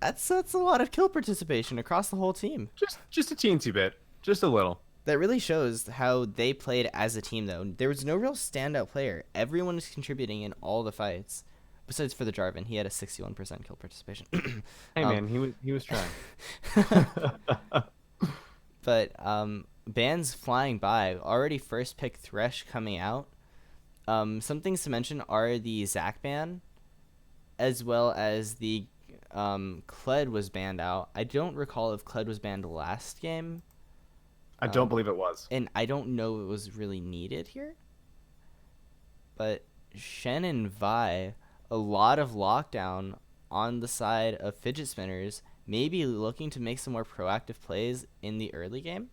that's a lot of kill participation across the whole team. Just a teensy bit. Just a little. That really shows how they played as a team, though. There was no real standout player. Everyone was contributing in all the fights, besides for the Jarvan. He had a 61% kill participation. Hey, man, he was trying. But bans flying by. Already first pick Thresh coming out. Some things to mention are the Zac ban, as well as the Kled was banned out. I don't recall if Kled was banned last game. I don't believe it was. And I don't know it was really needed here. But Shen and Vi, a lot of lockdown on the side of Fidget Spinners, maybe looking to make some more proactive plays in the early game.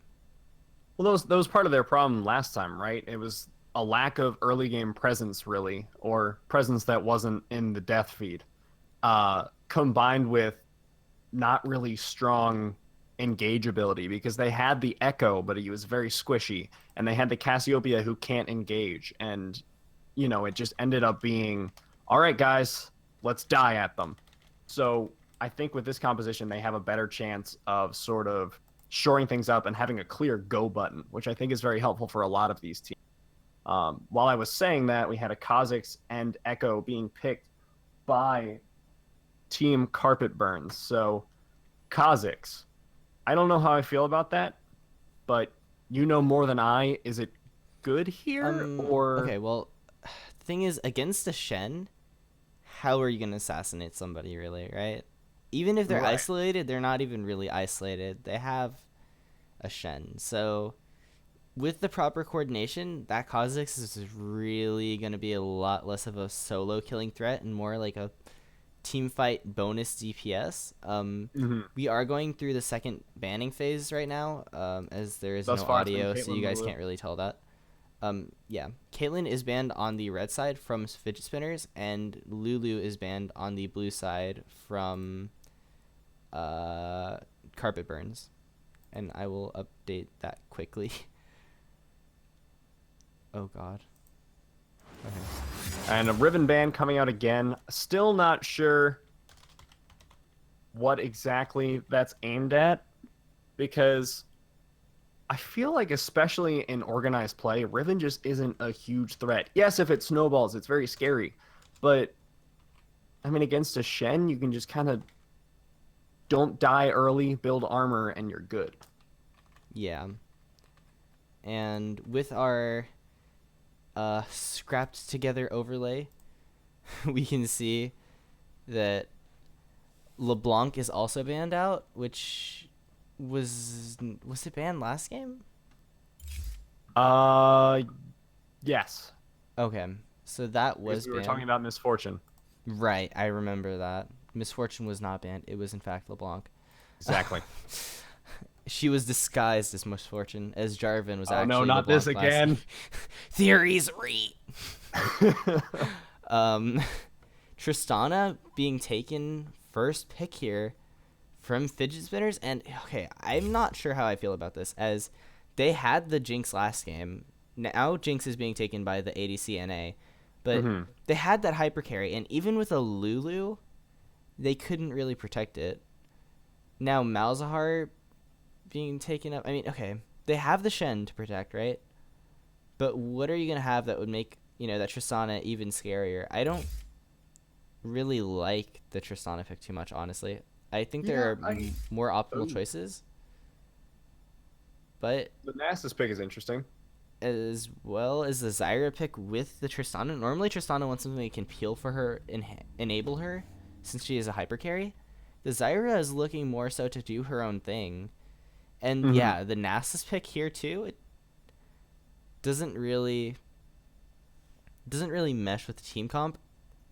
Well, that was part of their problem last time, right? It was a lack of early game presence, really, or presence that wasn't in the death feed, combined with not really strong engageability, because they had the Echo, but he was very squishy, and they had the Cassiopeia who can't engage, and it just ended up being, all right, guys, let's die at them. So I think with this composition, they have a better chance of sort of shoring things up and having a clear go button, which I think is very helpful for a lot of these teams. While I was saying that, we had a Kha'Zix and Echo being picked by Team Carpet Burns. So Kha'Zix, I don't know how I feel about that, but you know more than I. Is it good here, or okay? Well, the thing is, against a Shen, how are you gonna assassinate somebody, really, right? Even if they're Right. isolated, they're not even really isolated. They have a Shen, so with the proper coordination, that Kha'Zix is really gonna be a lot less of a solo killing threat and more like a team fight bonus DPS. We are going through the second banning phase right now, as there is Thus no far it's been audio, so Caitlyn you guys Lulu. can't really tell that. Yeah, Caitlyn is banned on the red side from Fidget Spinners, and Lulu is banned on the blue side from Carpet Burns. And I will update that quickly. Oh god. Okay. And a Riven ban coming out again. Still not sure what exactly that's aimed at, because I feel like, especially in organized play, Riven just isn't a huge threat. Yes, if it snowballs, it's very scary. But, I mean, against a Shen, you can just kind of don't die early, build armor, and you're good. Yeah. And with our scrapped together overlay, we can see that LeBlanc is also banned out, which was it banned last game? Yes. Okay, so that was Because we were banned. talking about Misfortune. Right, I remember that. Misfortune was not banned. It was in fact LeBlanc. Exactly. She was disguised as Misfortune, as Jarvan was Oh actually no, not LeBlanc this last again. game. Theories re. Tristana being taken first pick here from Fidget Spinners, and okay, I'm not sure how I feel about this, as they had the Jinx last game. Now Jinx is being taken by the ADC NA, but they had that hyper carry, and even with a Lulu, they couldn't really protect it. Now Malzahar being taken up, I mean, okay, they have the Shen to protect, right? But what are you going to have that would make, that Tristana even scarier? I don't really like the Tristana pick too much, honestly. I think there are more optimal choices. But the Nasus pick is interesting. as well as the Zyra pick with the Tristana. Normally Tristana wants something that can peel for her and enable her, since she is a hyper carry. The Zyra is looking more so to do her own thing. And Mhm. yeah, the Nasus pick here too, it doesn't really mesh with the team comp.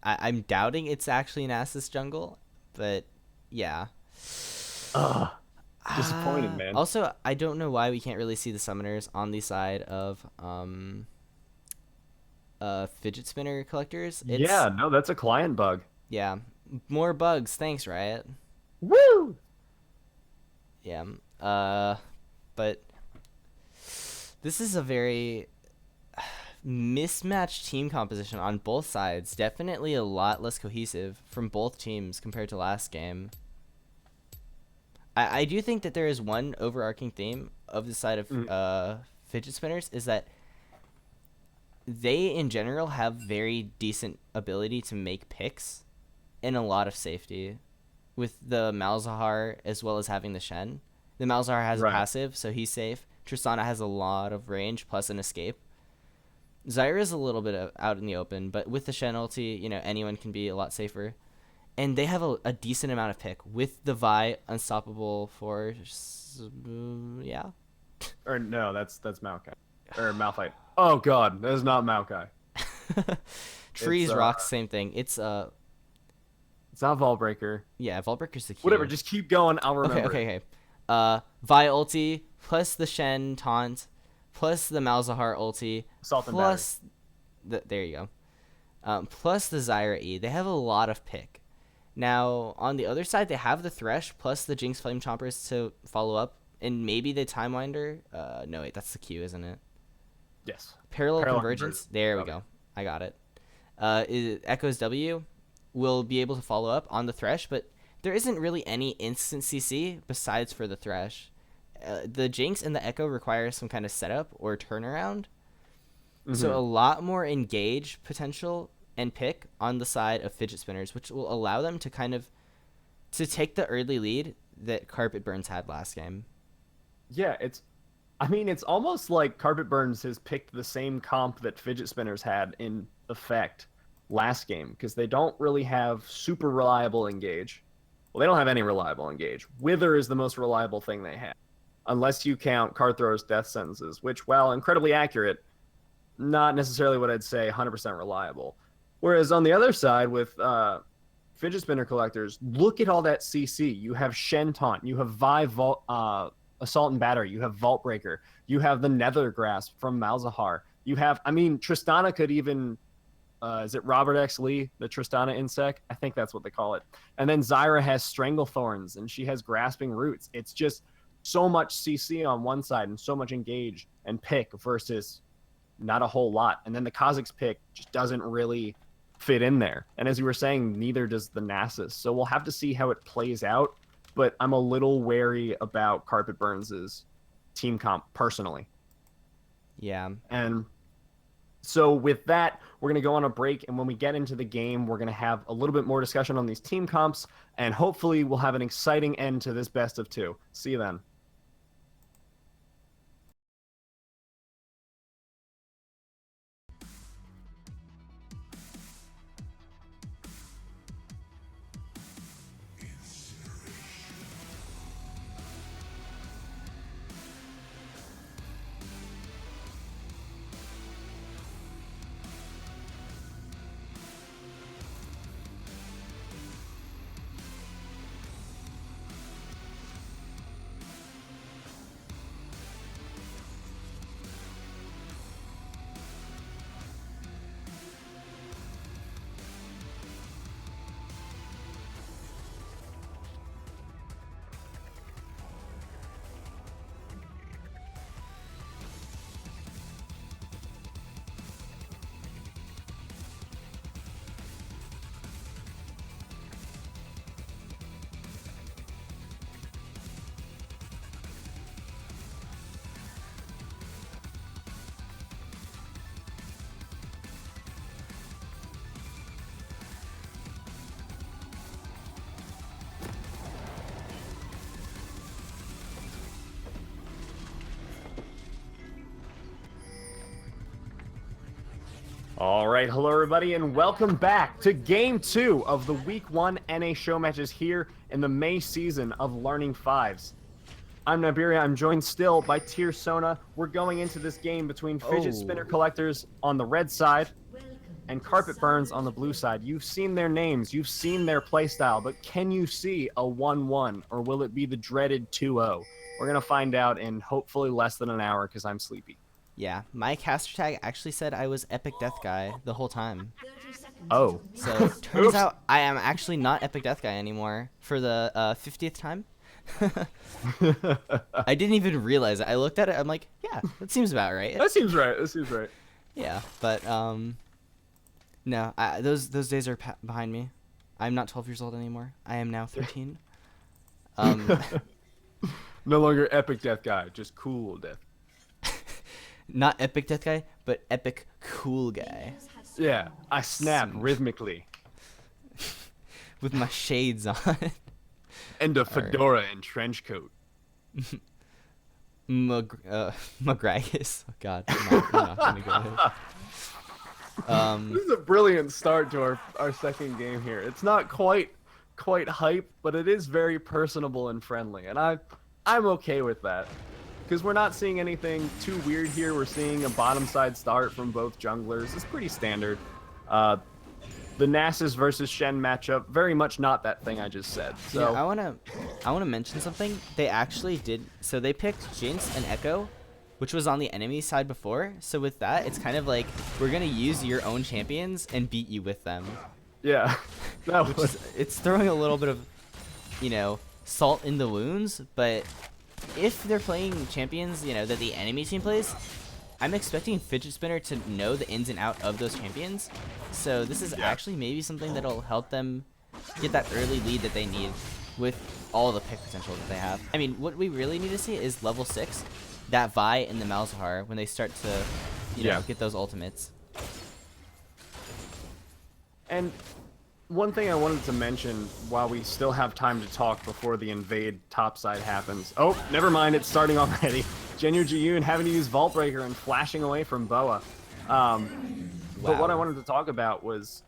I'm doubting it's actually an Nasus jungle, but yeah. Ugh, disappointed, man. Also, I don't know why we can't really see the summoners on the side of fidget spinner collectors. It's Yeah, no, that's a client bug. yeah, more bugs. Thanks, Riot. Woo! Yeah. But this is a very mismatched team composition on both sides. Definitely a lot less cohesive from both teams compared to last game. I do think that there is one overarching theme of the side of fidget spinners is that they in general have very decent ability to make picks and a lot of safety with the Malzahar as well as having the Shen. The Malzahar has a Right. passive, so he's safe. Tristana has a lot of range plus an escape. Zyra's a little bit out in the open, but with the Shen ulti, anyone can be a lot safer. And they have a decent amount of pick with the Vi Unstoppable Force. Yeah. Or no, that's Maokai. Or Malphite. Oh god, that is not Maokai. Trees, It's rocks, same thing. It's it's not Vaultbreaker. yeah, Vaultbreaker's the Q. Whatever, just keep going, I'll Okay, remember okay, it. okay. Vi ulti plus the Shen taunt plus the Malzahar ulti Assault and plus there you go. Plus the Zyra E. They have a lot of pick. Now on the other side, they have the Thresh plus the Jinx Flame Chompers to follow up, and maybe the Time Winder. No wait, that's the Q, isn't it? Yes. Parallel Parallel Convergence. conversion. There we Okay. go. I got it. Echo's W will be able to follow up on the Thresh, but there isn't really any instant CC besides for the Thresh. The Jinx and the Echo require some kind of setup or turnaround. So a lot more engage potential and pick on the side of fidget spinners, which will allow them to kind of to take the early lead that Carpet Burns had last game. Yeah, it's almost like Carpet Burns has picked the same comp that Fidget Spinners had in effect last game, because they don't really have super reliable engage. Well, they don't have any reliable engage. Wither is the most reliable thing they have, unless you count Card Thrower's death sentences, which, while incredibly accurate, not necessarily what I'd say 100% reliable. Whereas on the other side with fidget spinner collectors, look at all that CC. You have Shen Taunt, you have Assault and Battery, you have Vault Breaker, you have the Nether Grasp from Malzahar. You have, Tristana could even, is it Robert X. Lee, the Tristana insect? I think that's what they call it. And then Zyra has Strangle Thorns, and she has Grasping Roots. It's just so much CC on one side and so much engage and pick versus not a whole lot. And then the Kha'Zix pick just doesn't really fit in there. And as you were saying, neither does the Nasus. So we'll have to see how it plays out. But I'm a little wary about Carpet Burns' team comp personally. Yeah. And so with that, we're going to go on a break. And when we get into the game, we're going to have a little bit more discussion on these team comps. And hopefully we'll have an exciting end to this best of two. See you then. All right, hello everybody, and welcome back to Game 2 of the Week 1 NA show matches here in the May season of Learning Fives. I'm Niberia. I'm joined still by Tier Sona. We're going into this game between Fidget Spinner Collectors on the red side and Carpet Burns on the blue side. You've seen their names, you've seen their playstyle, but can you see a 1-1, or will it be the dreaded 2-0? We're going to find out in hopefully less than an hour because I'm sleepy. Yeah, my caster tag actually said I was Epic Death Guy the whole time. 30 seconds Oh. So turns Oops. out I am actually not Epic Death Guy anymore for the 50th time. I didn't even realize it. I looked at it. I'm like, yeah, that seems about right. That seems right. That seems right. Yeah, but no, those days are behind me. I'm not 12 years old anymore. I am now 13. No longer Epic Death Guy, just Cool Death. Not Epic Death Guy, but Epic Cool Guy. Yeah, I snap rhythmically. With my shades on. And a fedora and trench coat. Magragus. Oh God, I'm not gonna go there. This is a brilliant start to our second game here. It's not quite hype, but it is very personable and friendly, and I'm okay with that. Because we're not seeing anything too weird here. We're seeing a bottom side start from both junglers. It's pretty standard. The Nasus versus Shen matchup, very much not that thing I just said. So yeah, I wanna mention something. They actually did. So they picked Jinx and Echo, which was on the enemy side before. So with that, it's kind of like we're gonna use your own champions and beat you with them. yeah, that was It's throwing a little bit of, salt in the wounds. But if they're playing champions, that the enemy team plays, I'm expecting Fidget Spinner to know the ins and out of those champions. So this is actually maybe something that'll help them get that early lead that they need with all the pick potential that they have. I mean, what we really need to see is level 6, that Vi and the Malzahar, when they start to, get those ultimates. And one thing I wanted to mention while we still have time to talk before the invade topside happens. Oh, never mind, it's starting already. Genyu Jiyun having to use Vault Breaker and flashing away from Boa. But what I wanted to talk about was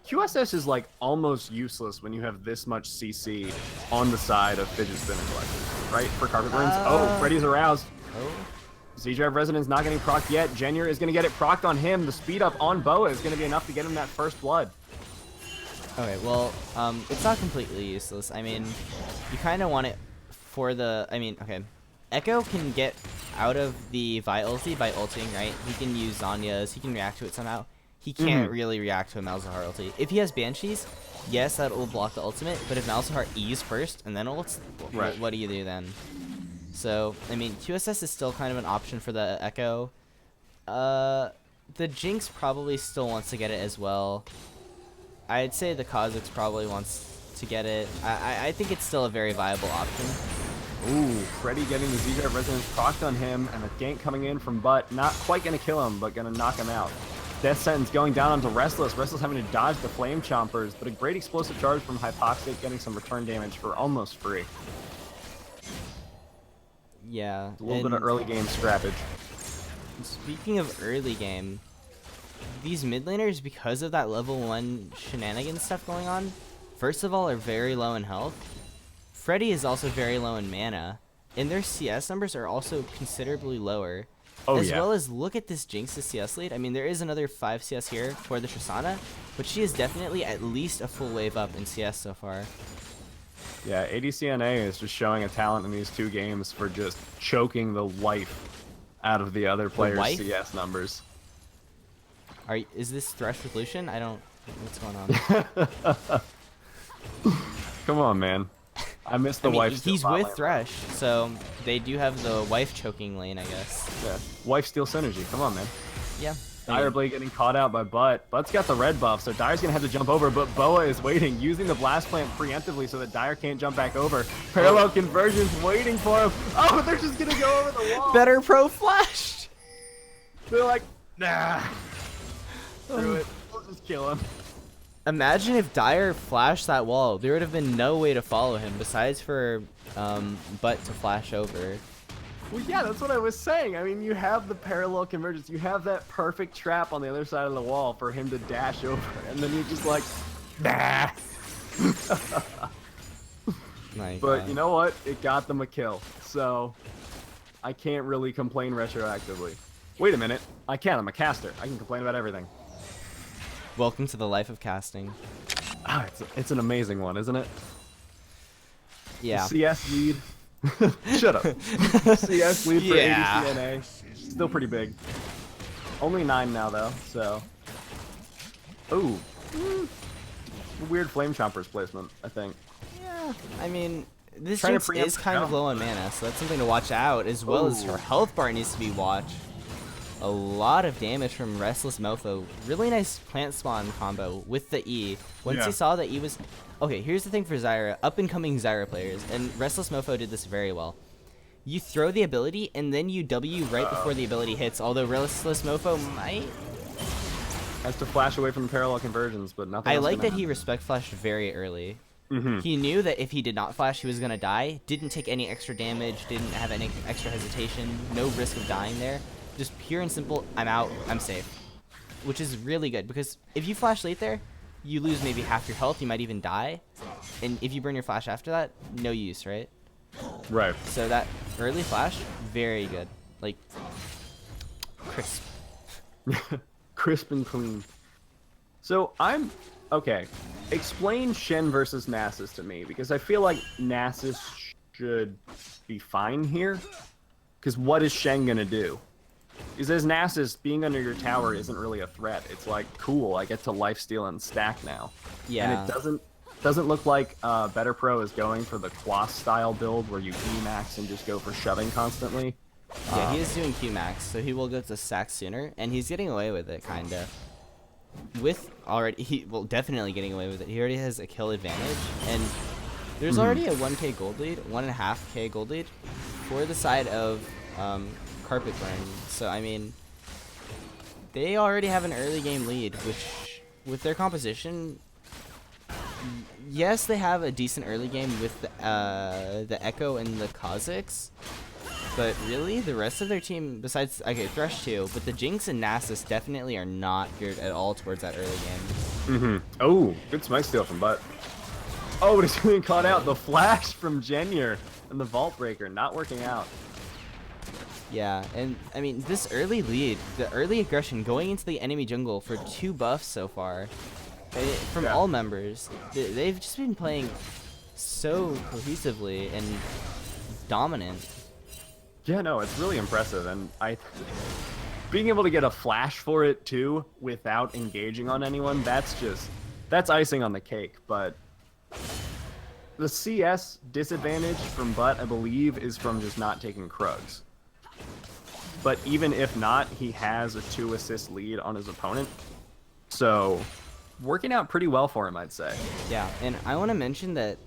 QSS is like almost useless when you have this much CC on the side of Fidget Spinner Collectors, right? For Carpet Burns. Oh, Freddy's aroused. Oh. Z-Drive Resonance not getting procced yet. Genyu is going to get it procced on him. The speed up on Boa is going to be enough to get him that first blood. Okay, well, it's not completely useless. I mean, you kind of want it for the... okay. Echo can get out of the Vi ulti by ulting, right? He can use Zanya's, he can react to it somehow. He can't really react to a Malzahar ulti. If he has Banshees, yes, that will block the ultimate, but if Malzahar E's first and then ults, Right. what do you do then? So, I mean, QSS is still kind of an option for the Echo. The Jinx probably still wants to get it as well. I'd say the Kha'Zix probably wants to get it. I think it's still a very viable option. Ooh, Freddy getting the Z-Drive Resonance procced on him, and a gank coming in from Butt. Not quite going to kill him, but going to knock him out. Death Sentence going down onto Restless. Restless having to dodge the Flame Chompers, but a great explosive charge from Hypoxic, getting some return damage for almost free. Yeah. A little bit of early game scrappage. Speaking of early game, these mid laners, because of that level 1 shenanigans stuff going on, first of all, are very low in health. Freddy is also very low in mana, and their CS numbers are also considerably lower. As well as, look at this Jinx's CS lead. I mean, there is another 5 CS here for the Tristana, but she is definitely at least a full wave up in CS so far. Yeah, ADCNA is just showing a talent in these two games for just choking the life out of the other players' CS numbers. Is this Thresh with Lucian? I don't... What's going on? Come on, man. I missed the wife. He's with Thresh, so they do have the wife choking lane, I guess. Yeah, wife steal synergy. Come on, man. Yeah. Direblade getting caught out by Butt. Butt's got the red buff, so Dire's gonna have to jump over, but Boa is waiting, using the blast plant preemptively so that Dire can't jump back over. Parallel conversions waiting for him. Oh, they're just gonna go over the wall. Better pro flash. They're like, nah. Screw it. We'll just kill him. Imagine if Dire flashed that wall. There would have been no way to follow him besides for Butt to flash over. Well, yeah, that's what I was saying. I mean, you have the parallel convergence. You have that perfect trap on the other side of the wall for him to dash over, and then you're just like, nah. My But God. you know what? It got them a kill, so I can't really complain retroactively. Wait a minute. I can. I'm a caster. I can complain about everything. Welcome to the life of casting. Ah, it's an amazing one, isn't it? Yeah. CS lead. Shut up. CS lead for Yeah. ADC NA. Still pretty big. Only 9 now, though, so. Ooh. Weird Flame Chompers placement, I think. Yeah. I mean, this Trying to Jinx preempt is the kind of jump. low on mana, so that's something to watch out, as well as her Ooh. health bar needs to be watched. A lot of damage from Restless Mofo. Really nice plant spawn combo with the E. Once Yeah. he saw that E was... Okay, here's the thing for Zyra, up-and-coming Zyra players, and Restless Mofo did this very well. You throw the ability, and then you W right before the ability hits, although Restless Mofo might... Has to flash away from the parallel conversions, but nothing I else like gonna that he respect flashed very early. Mm-hmm. He knew that if he did not flash, he was going to die. Didn't take any extra damage, didn't have any extra hesitation, no risk of dying there. Just pure and simple, I'm out, I'm safe. Which is really good, because if you flash late there, you lose maybe half your health, you might even die. And if you burn your flash after that, no use, right? Right. So that early flash, very good. Like, crisp. Crisp and clean. So okay. Explain Shen versus Nasus to me, because I feel like Nasus should be fine here. Because what is Shen gonna do? Because as Nasus, being under your tower isn't really a threat. It's like, cool, I get to lifesteal and stack now. Yeah. And it doesn't look like Better Pro is going for the Quas style build where you E-max and just go for shoving constantly. Yeah, he is doing Q-max, so he will go to sack sooner, and he's getting away with it, kinda. Definitely getting away with it. He already has a kill advantage, and there's already a 1k gold lead, 1.5k gold lead, for the side of Carpet Burn. So, I mean, they already have an early game lead, which, with their composition, yes, they have a decent early game with the Echo and the Kha'Zix, but really, the rest of their team, besides, okay, Thresh too, but the Jinx and Nasus definitely are not geared at all towards that early game. Mm-hmm. Oh, good smite steal from Butt. Oh, but it's being caught out. The flash from Jenya and the Vault Breaker not working out. Yeah, and I mean, this early lead, the early aggression going into the enemy jungle for 2 buffs so far, from all members, they've just been playing so cohesively and dominant. Yeah, no, it's really impressive, and being able to get a flash for it too without engaging on anyone, that's icing on the cake. But the CS disadvantage from Butt, I believe, is from just not taking Krugs. But even if not, he has a 2 assist lead on his opponent, so working out pretty well for him, I'd say. Yeah, and I want to mention that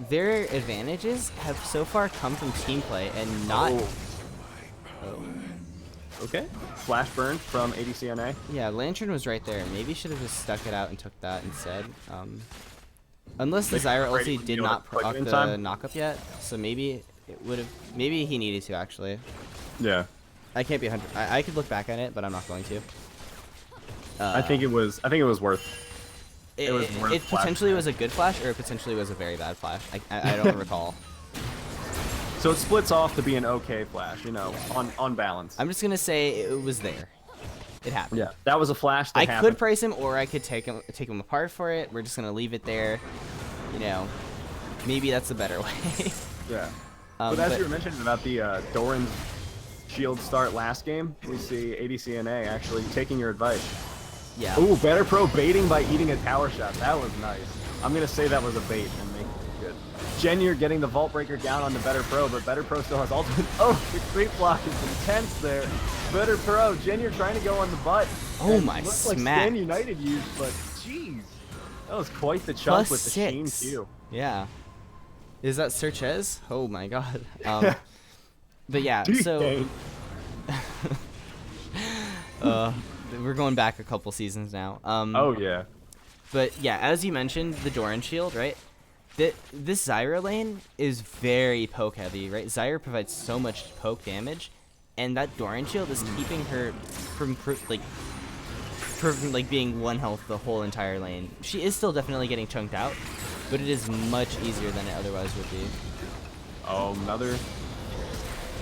their advantages have so far come from team play and not... Oh. Okay. Flash burn from ADC NA. Yeah, Lantern was right there. Maybe should have just stuck it out and took that instead. Unless the Zyra Brady ulti be did able to not click proc in the time? knockup yet, so maybe it would have... Maybe he needed to, actually. Yeah. I can't be 100... I could look back at it, but I'm not going to. I think it was worth. It worth potentially flashing. was a good flash, or it potentially was a very bad flash. I don't recall. So it splits off to be an okay flash, you know, on balance. I'm just gonna say it was there. It happened. Yeah, that was a flash that I happened. could price him, or I could take him apart for it. We're just gonna leave it there. You know, maybe that's a better way. Yeah. But as you were mentioning about the Doran's shield start last game, we see ADC NA actually taking your advice. Yeah. Ooh, Better Pro baiting by eating a tower shot. That was nice. I'm going to say that was a bait and make it good. Jenya getting the Vault Breaker down on the Better Pro, but Better Pro still has ultimate. Oh, the creep block is intense there. Better Pro, Jenya trying to go on the butt. Oh And my looks like smack. Stand United used, but jeez. That was quite the chunk Plus with the 6. Sheen too. Yeah. Is that Searches? Oh my god. But yeah, so... we're going back a couple seasons now. Oh yeah. But yeah, as you mentioned, the Doran shield, right? This Zyra lane is very poke heavy, right? Zyra provides so much poke damage, and that Doran shield is keeping her from being 1 health the whole entire lane. She is still definitely getting chunked out, but it is much easier than it otherwise would be. Oh, another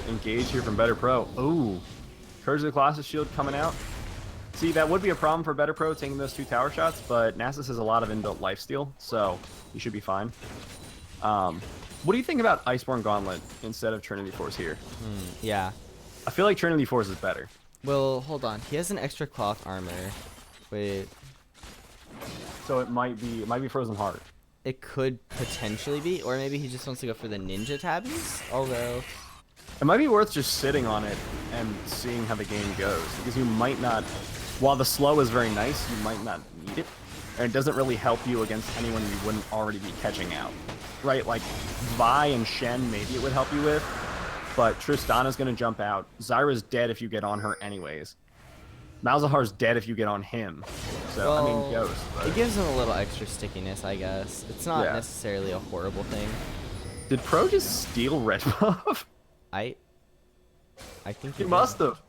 engage here from Better Pro. Ooh, Courage of the Colossus shield coming out. See, that would be a problem for Better Pro taking those 2 tower shots, but Nasus has a lot of inbuilt lifesteal, so he should be fine. What do you think about Iceborne Gauntlet instead of Trinity Force here? Yeah. I feel like Trinity Force is better. Well, hold on. He has an extra cloth armor. Wait. So it might be Frozen Heart. It could potentially be, or maybe he just wants to go for the ninja tabbies. Although, It might be worth just sitting on it and seeing how the game goes, because you might not, while the slow is very nice, you might not need it, and it doesn't really help you against anyone you wouldn't already be catching out, right? Like Vi and Shen, maybe it would help you with, but Tristana's gonna jump out. Zyra's dead if you get on her anyways. Malzahar's dead if you get on him. So I mean, Ghost. But... it gives him a little extra stickiness, I guess. It's not necessarily a horrible thing. Did Pro just steal red buff? I think He must have.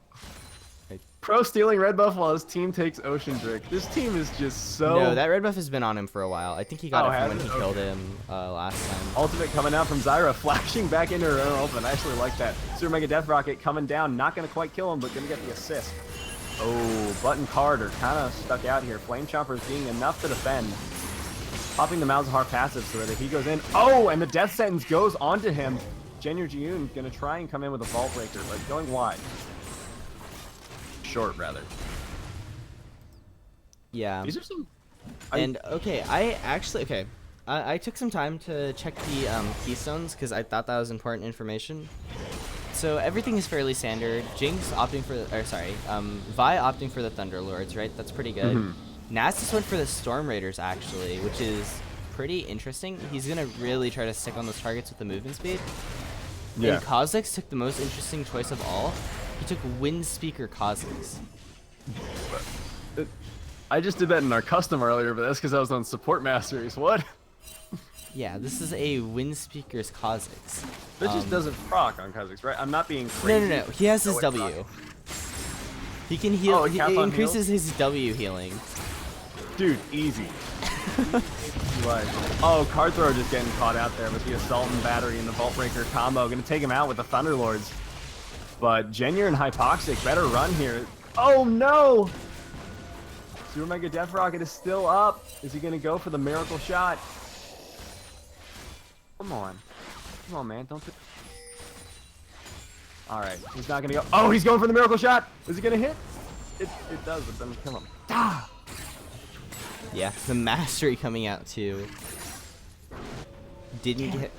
Pro stealing red buff while his team takes Ocean Drake. This team is just so... No, that red buff has been on him for a while. I think he got it from when he Okay. killed him last time. Ultimate coming out from Zyra, flashing back into her own ultimate. I actually like that. Super Mega Death Rocket coming down. Not going to quite kill him, but going to get the assist. Oh, Button Carter kind of stuck out here. Flame Chomper's being enough to defend. Popping the Malzahar passive so that if he goes in... Oh, and the Death Sentence goes onto him. Jenyer Jiyun going to try and come in with a Vault Breaker, but going wide. Short, rather. Yeah. These are some... Okay, I took some time to check the keystones because I thought that was important information. So everything is fairly standard. Jinx opting for, Vi opting for the Thunderlords, right? That's pretty good. Nasus went for the Storm Raiders actually, which is pretty interesting. He's gonna really try to stick on those targets with the movement speed. Yeah. And Kha'Zix took the most interesting choice of all. He took Wind Speaker Kha'Zix. I just did that in our custom earlier, but that's because I was on Support Masteries. What? Yeah, this is a Wind Speaker's Kha'Zix. That just doesn't proc on Kha'Zix, right? I'm not being crazy. No. He has his it's W. not. He can heal. Oh, He Cap on increases his W healing. Dude, easy. Like, oh, Card Thrower just getting caught out there with the Assault and Battery and the Vault Breaker combo. Gonna take him out with the Thunderlords. But Jenyer and Hypoxic better run here. Oh no! Super Mega Death Rocket is still up. Is he gonna go for the Miracle Shot? Come on. Come on, man. Don't... Alright, he's not gonna go. Oh, he's going for the Miracle Shot! Is he gonna hit? It does, but doesn't kill him. Ah! Yeah, the Mastery coming out too. Didn't get...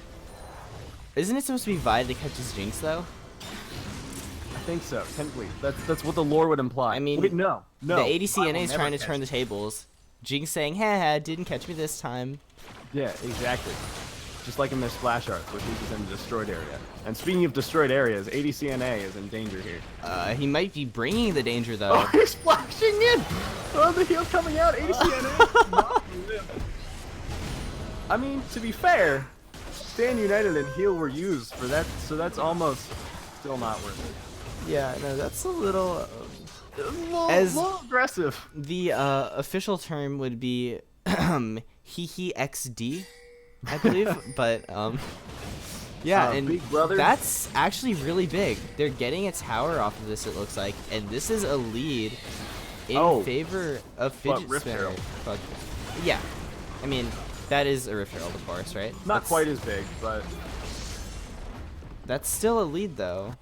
Isn't it supposed to be Vi that catches Jinx though? I think so, technically. That's what the lore would imply. I mean, wait, no. The ADC Vi will NA is never trying to catch turn the tables. Jinx saying, "Ha, didn't catch me this time." Yeah, exactly. Just like in their splash arts, which is in the destroyed area. And speaking of destroyed areas, ADCNA is in danger here. He might be bringing the danger though. Oh, he's splashing in! Oh, the heal coming out, ADCNA. I mean, to be fair, Stand United and heal were used for that, so that's almost still not worth it. Yeah, no, that's a little... A little aggressive. The official term would be XD, I believe, but yeah, and Big Brother. that's actually really big. They're getting a tower off of this, it looks like, and this is a lead in favor of Fidget Rift Spinner. Herald. But, yeah, I mean, that is a Rift Herald, of course, right? Not quite as big, but... That's still a lead, though.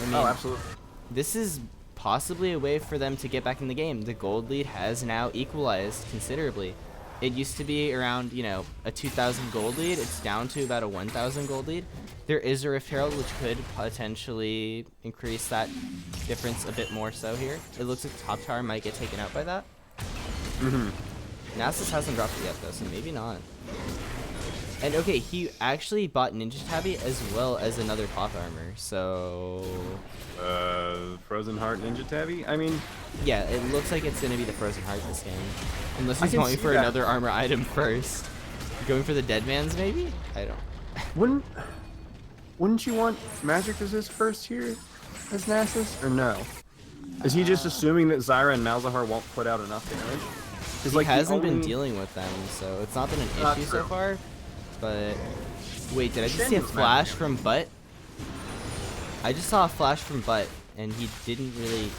I mean, Oh, absolutely. this is possibly a way for them to get back in the game. The gold lead has now equalized considerably. It used to be around, a 2,000 gold lead. It's down to about a 1,000 gold lead. There is a Rift Herald, which could potentially increase that difference a bit more so here. It looks like top tower might get taken out by that. Nasus hasn't dropped it yet, though, so maybe not. And okay, he actually bought Ninja Tabby as well as another cloth armor, so... Frozen Heart Ninja Tabby? I mean... Yeah, it looks like it's gonna be the Frozen Heart this game. Unless he's can going see for that. another armor item first. Going for the dead man's maybe? I don't. Wouldn't you want magic resist first here as Nasus, or no? Is he just assuming that Zyra and Malzahar won't put out enough damage? He hasn't been dealing with them, so it's not been an issue so far. But wait, did I just see a flash from Butt? I just saw a flash from Butt, and he didn't really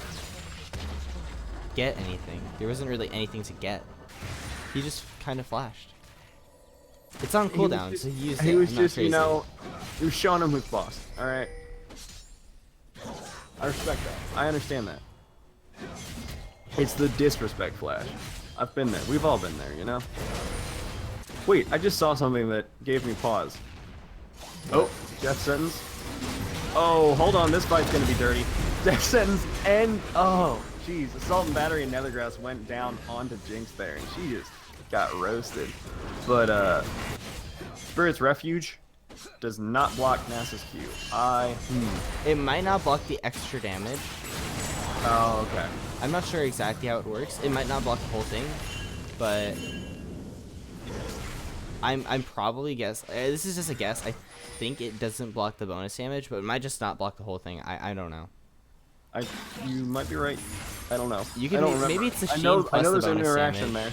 get anything. There wasn't really anything to get. He just kind of flashed. It's on cooldown, so he used it. He was I'm not just, crazy. you know, he was showing him who's boss. All right. I respect that. I understand that. It's the disrespect flash. I've been there. We've all been there, you know? Wait, I just saw something that gave me pause. Oh, death sentence. Oh, hold on. This fight's going to be dirty. Death sentence and... Oh, jeez. Assault and Battery and Nethergrass went down onto Jinx there, and she just got roasted. But, Spirit's Refuge does not block Nasus Q. It might not block the extra damage. Oh, okay. I'm not sure exactly how it works. It might not block the whole thing, but I'm probably this is just a guess. I think it doesn't block the bonus damage, but it might just not block the whole thing. I don't know. You might be right. I don't know. You can maybe it's the Sheen I plus know the there's an bonus interaction damage. there.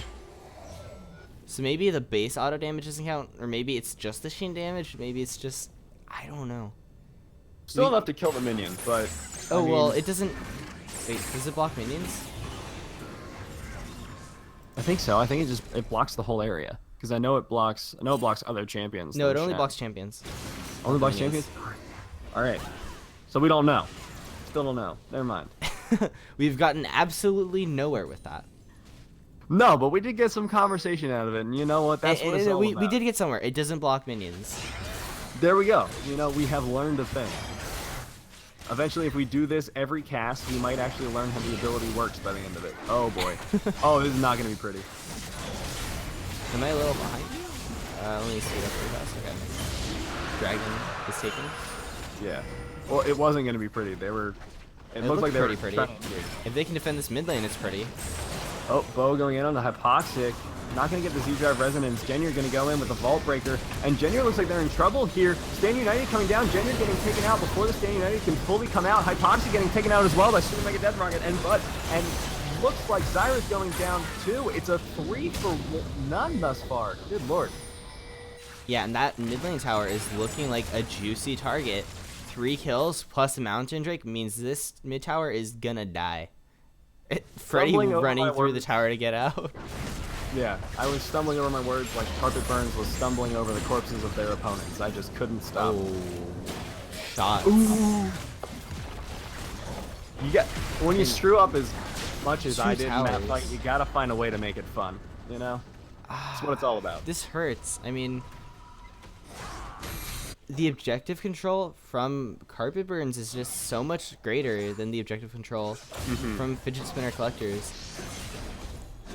So maybe the base auto damage doesn't count, or maybe it's just the Sheen damage. Maybe it's just I don't know. Still enough to kill the minion, but oh well, it doesn't. Wait, does it block minions? I think so. I think it blocks the whole area because I know it blocks other champions. No, it only blocks champions. Only blocks champions. All right. So we don't know. Still don't know. Never mind. We've gotten absolutely nowhere with that. No, but we did get some conversation out of it, and you know what? That's what it's all about. We did get somewhere. It doesn't block minions. There we go. You know, we have learned a thing. Eventually, if we do this every cast, we might actually learn how the ability works by the end of it. Oh boy. Oh, this is not going to be pretty. Am I a little behind you? Let me speed up really fast. Okay. Dragon is taken. Yeah. Well, it wasn't going to be pretty. It looked like they were pretty. If they can defend this mid lane, it's pretty. Oh, Bo going in on the Hypoxic. Not going to get the Z-Drive Resonance. Jenya going to go in with the Vault Breaker. And Jenya looks like they're in trouble here. Stand United coming down. Jenya getting taken out before the Stand United can fully come out. Hypoxic getting taken out as well by Super Mega Death Rocket. And looks like Zyra's going down too. It's a 3 for none thus far. Good lord. Yeah, and that mid lane tower is looking like a juicy target. 3 kills plus a Mountain Drake means this mid tower is gonna die. Freddy running through the tower to get out. Yeah, I was stumbling over my words like Carpet Burns was stumbling over the corpses of their opponents. I just couldn't stop. Oh, shots. Ooh. When you screw up as much as I did in that fight, you gotta find a way to make it fun. You know, that's what it's all about. This hurts. I mean, the objective control from Carpet Burns is just so much greater than the objective control from Fidget Spinner Collectors.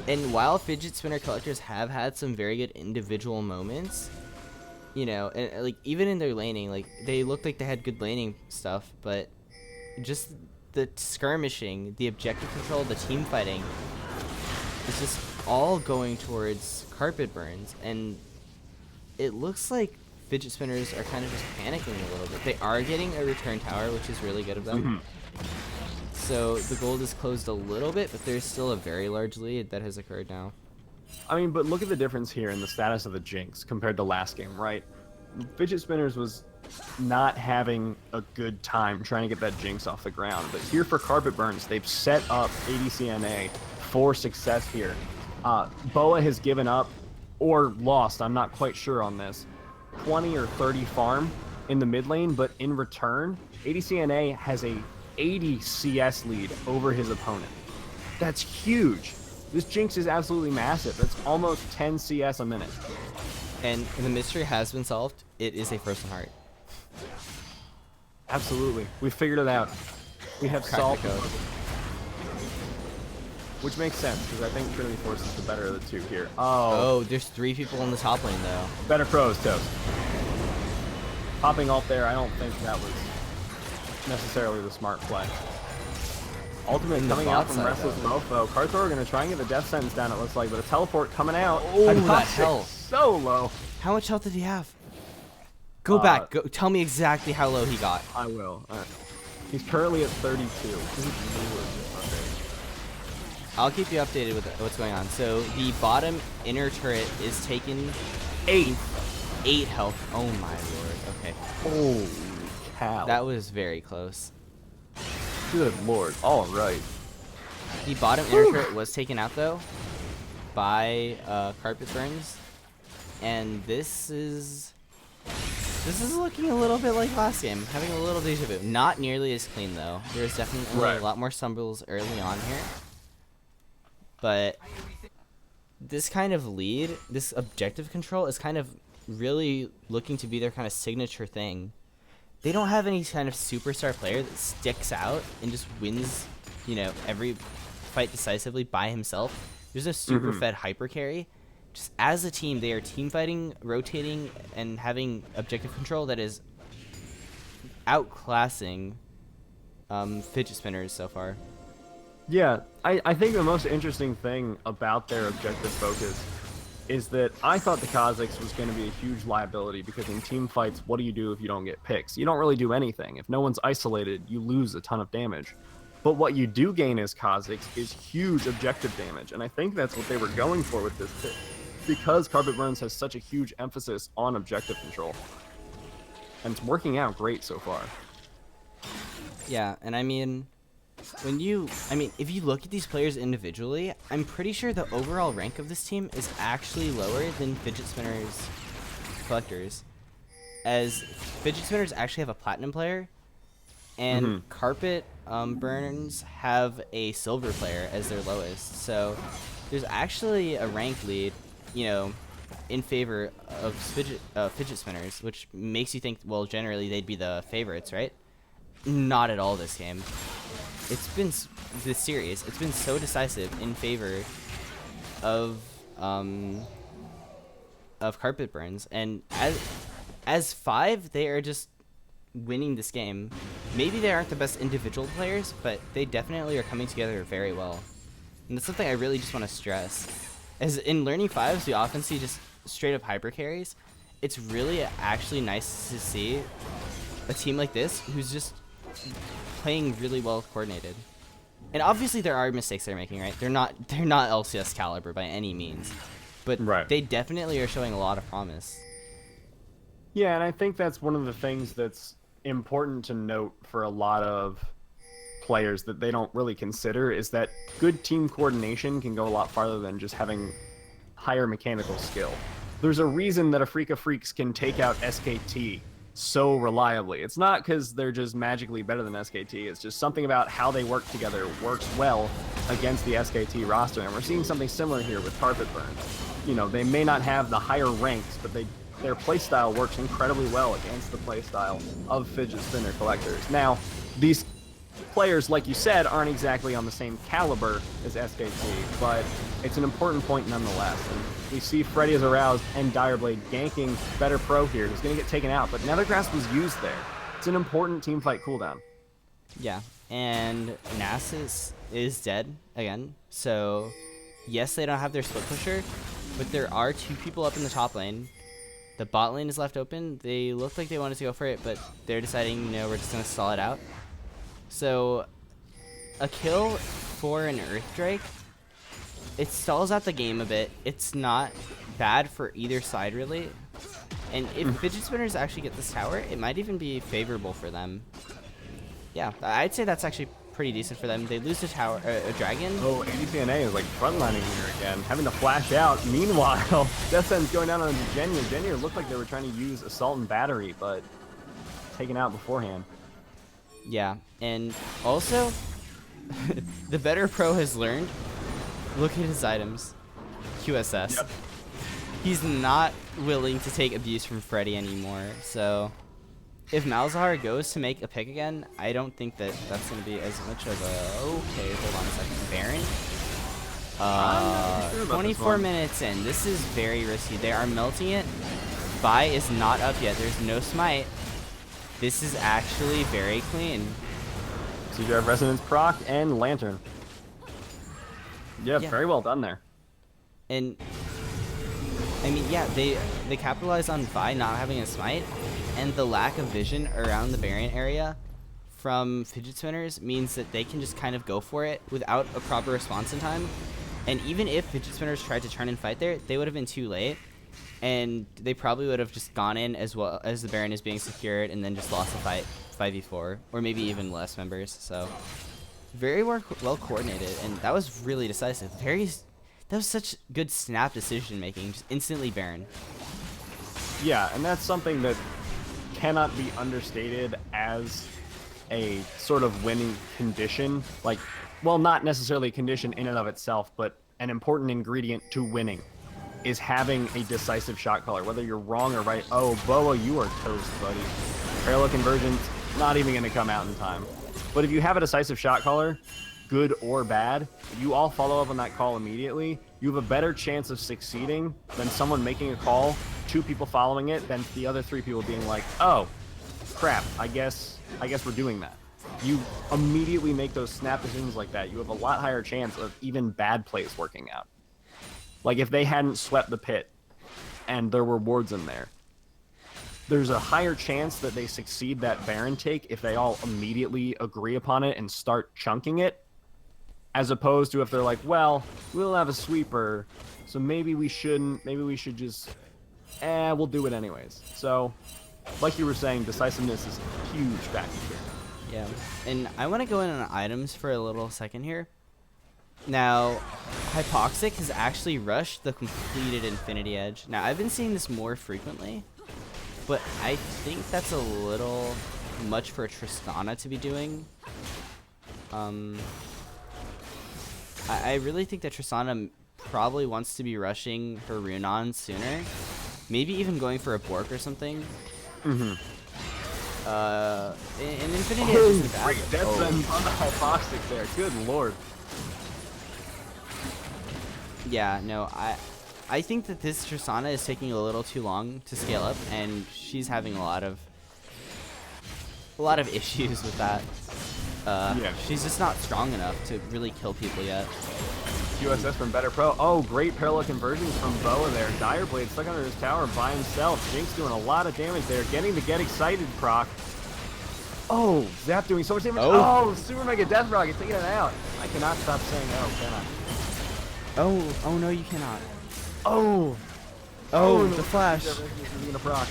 And while Fidget Spinner Collectors have had some very good individual moments, you know, and like even in their laning, like they looked like they had good laning stuff, but just the skirmishing, the objective control, the team fighting, is just all going towards Carpet Burns, and it looks like Fidget Spinners are kind of just panicking a little bit. They are getting a return tower, which is really good of them. So the gold is closed a little bit, but there's still a very large lead that has occurred now. I mean, but look at the difference here in the status of the Jinx compared to last game, right? Fidget Spinners was not having a good time trying to get that Jinx off the ground. But here for Carpet Burns, they've set up ADCNA for success here. Boa has given up or lost, I'm not quite sure on this, 20 or 30 farm in the mid lane, but in return, ADCNA has a 80 CS lead over his opponent. That's huge. This Jinx is absolutely massive. That's almost 10 CS a minute. And the mystery has been solved. It is a Frozen Heart. Absolutely. We figured it out. We have solved the code. Which makes sense, because I think Trinity Force is the better of the two here. Oh, there's 3 people in the top lane, though. Better pros, Toast. Popping ult there, I don't think that was necessarily the smart play. Ultimate In the coming out bot from side, Restless though. Mofo. Karthor going to try and get the death sentence down, it looks like, but a teleport coming out. Oh, And that Toxic health. so low. How much health did he have? Go back. Go. Tell me exactly how low he got. I will. He's currently at 32. I'll keep you updated with what's going on. So the bottom inner turret is taken 8 health. Oh my lord. Okay. Holy cow. That was very close. Good lord. All right. The bottom inner turret was taken out though by Carpet Burns, and this is looking a little bit like last game, having a little deja vu. Not nearly as clean though. There's definitely a lot more stumbles early on here, but this kind of lead, this objective control, is kind of really looking to be their kind of signature thing. They don't have any kind of superstar player that sticks out and just wins, you know, every fight decisively by himself. There's no super fed hyper carry. Just as a team, they are team fighting, rotating, and having objective control that is outclassing fidget spinners so far. Yeah, I think the most interesting thing about their objective focus is that I thought the Kha'Zix was going to be a huge liability, because in team fights, what do you do if you don't get picks? You don't really do anything. If no one's isolated, you lose a ton of damage. But what you do gain as Kha'Zix is huge objective damage, and I think that's what they were going for with this pick, because Carpet Burns has such a huge emphasis on objective control. And it's working out great so far. Yeah, and I mean, if you look at these players individually, I'm pretty sure the overall rank of this team is actually lower than Fidget Spinners Collectors, as Fidget Spinners actually have a platinum player, and Carpet Burns have a silver player as their lowest. So there's actually a rank lead, you know, in favor of Fidget Spinners, which makes you think, well, generally they'd be the favorites, right? Not at all this game. It's been this series. It's been so decisive in favor of Carpet Burns, and as 5, they are just winning this game. Maybe they aren't the best individual players, but they definitely are coming together very well, and that's something I really just want to stress. As in learning 5s, we often see just straight up hyper carries. It's really actually nice to see a team like this who's just playing really well coordinated. And obviously there are mistakes they're making, right? They're not LCS caliber by any means, but they definitely are showing a lot of promise. Yeah, and I think that's one of the things that's important to note for a lot of players that they don't really consider, is that good team coordination can go a lot farther than just having higher mechanical skill. There's a reason that Afrika Freaks can take out SKT so reliably. It's not because they're just magically better than SKT. It's just something about how they work together works well against the SKT roster, and we're seeing something similar here with Carpet Burns. You know, they may not have the higher ranks, but their playstyle works incredibly well against the playstyle of Fidget Spinner Collectors. Now, these players, like you said, aren't exactly on the same caliber as SKT, but it's an important point nonetheless. And we see Freddy is aroused and Direblade ganking Better Pro here, who's going to get taken out, but Nethergrass was used there. It's an important team fight cooldown. Yeah, and Nasus is dead again, so yes, they don't have their split pusher, but there are 2 people up in the top lane. The bot lane is left open. They look like they wanted to go for it, but they're deciding, no, we're just going to stall it out. So a kill for an Earth Drake, it stalls out the game a bit. It's not bad for either side, really. And if Fidget Spinners actually get this tower, it might even be favorable for them. Yeah, I'd say that's actually pretty decent for them. They lose a tower, a dragon. Oh, ADCNA is like frontlining here again, having to flash out. Meanwhile, Death Sentence going down on Genya. Genya looked like they were trying to use Assault and Battery, but taken out beforehand. Yeah, and also, the Better Pro has learned, look at his items, QSS. Yep. He's not willing to take abuse from Freddy anymore, so if Malzahar goes to make a pick again, I don't think that that's going to be as much of a... Okay, hold on a second. Baron? 24 minutes in. This is very risky. They are melting it. Vi is not up yet. There's no smite. This is actually very clean. Sea Drive Resonance proc and Lantern. Yeah, Yeah. very well done there. And I mean, yeah, they capitalize on Vi not having a smite, and the lack of vision around the variant area from fidget spinners means that they can just kind of go for it without a proper response in time. And even if fidget spinners tried to turn and fight there, they would have been too late, and they probably would have just gone in as well as the Baron is being secured, and then just lost the fight 5v4, or maybe even less members. So very well coordinated, and that was really decisive. That was such good snap decision making, just instantly Baron. Yeah, and that's something that cannot be understated as a sort of winning condition. Like, well, not necessarily a condition in and of itself, but an important ingredient to winning is having a decisive shot caller, whether you're wrong or right. Oh, Boa, you are toast, buddy. Parallel conversion's not even going to come out in time. But if you have a decisive shot caller, good or bad, you all follow up on that call immediately, you have a better chance of succeeding than someone making a call, 2 people following it, than the other 3 people being like, oh, crap, I guess we're doing that. You immediately make those snap decisions like that, you have a lot higher chance of even bad plays working out. Like if they hadn't swept the pit and there were wards in there, there's a higher chance that they succeed that Baron take if they all immediately agree upon it and start chunking it, as opposed to if they're like, well, we'll have a sweeper, so maybe we shouldn't, maybe we should just, we'll do it anyways. So, like you were saying, decisiveness is a huge factor here. Yeah, and I want to go in on items for a little second here. Now, Hypoxic has actually rushed the completed Infinity Edge. Now, I've been seeing this more frequently, but I think that's a little much for Tristana to be doing. I really think that Tristana probably wants to be rushing her Runon sooner. Maybe even going for a Bork or something. Mm-hmm. And Infinity Edge isn't bad. Great death on the Hypoxic there. Good lord. Yeah, no, I think that this Tristana is taking a little too long to scale up, and she's having a lot of issues with that. Yeah. She's just not strong enough to really kill people yet. USS from Better Pro. Oh, great parallel conversions from Boa there. Direblade stuck under his tower by himself. Jinx doing a lot of damage there. Getting the Get Excited proc. Oh, Zap doing so much damage. Oh, Super Mega Death Rocket taking it out. I cannot stop saying oh, can I? Oh no, you cannot. Oh, The flash. A proc.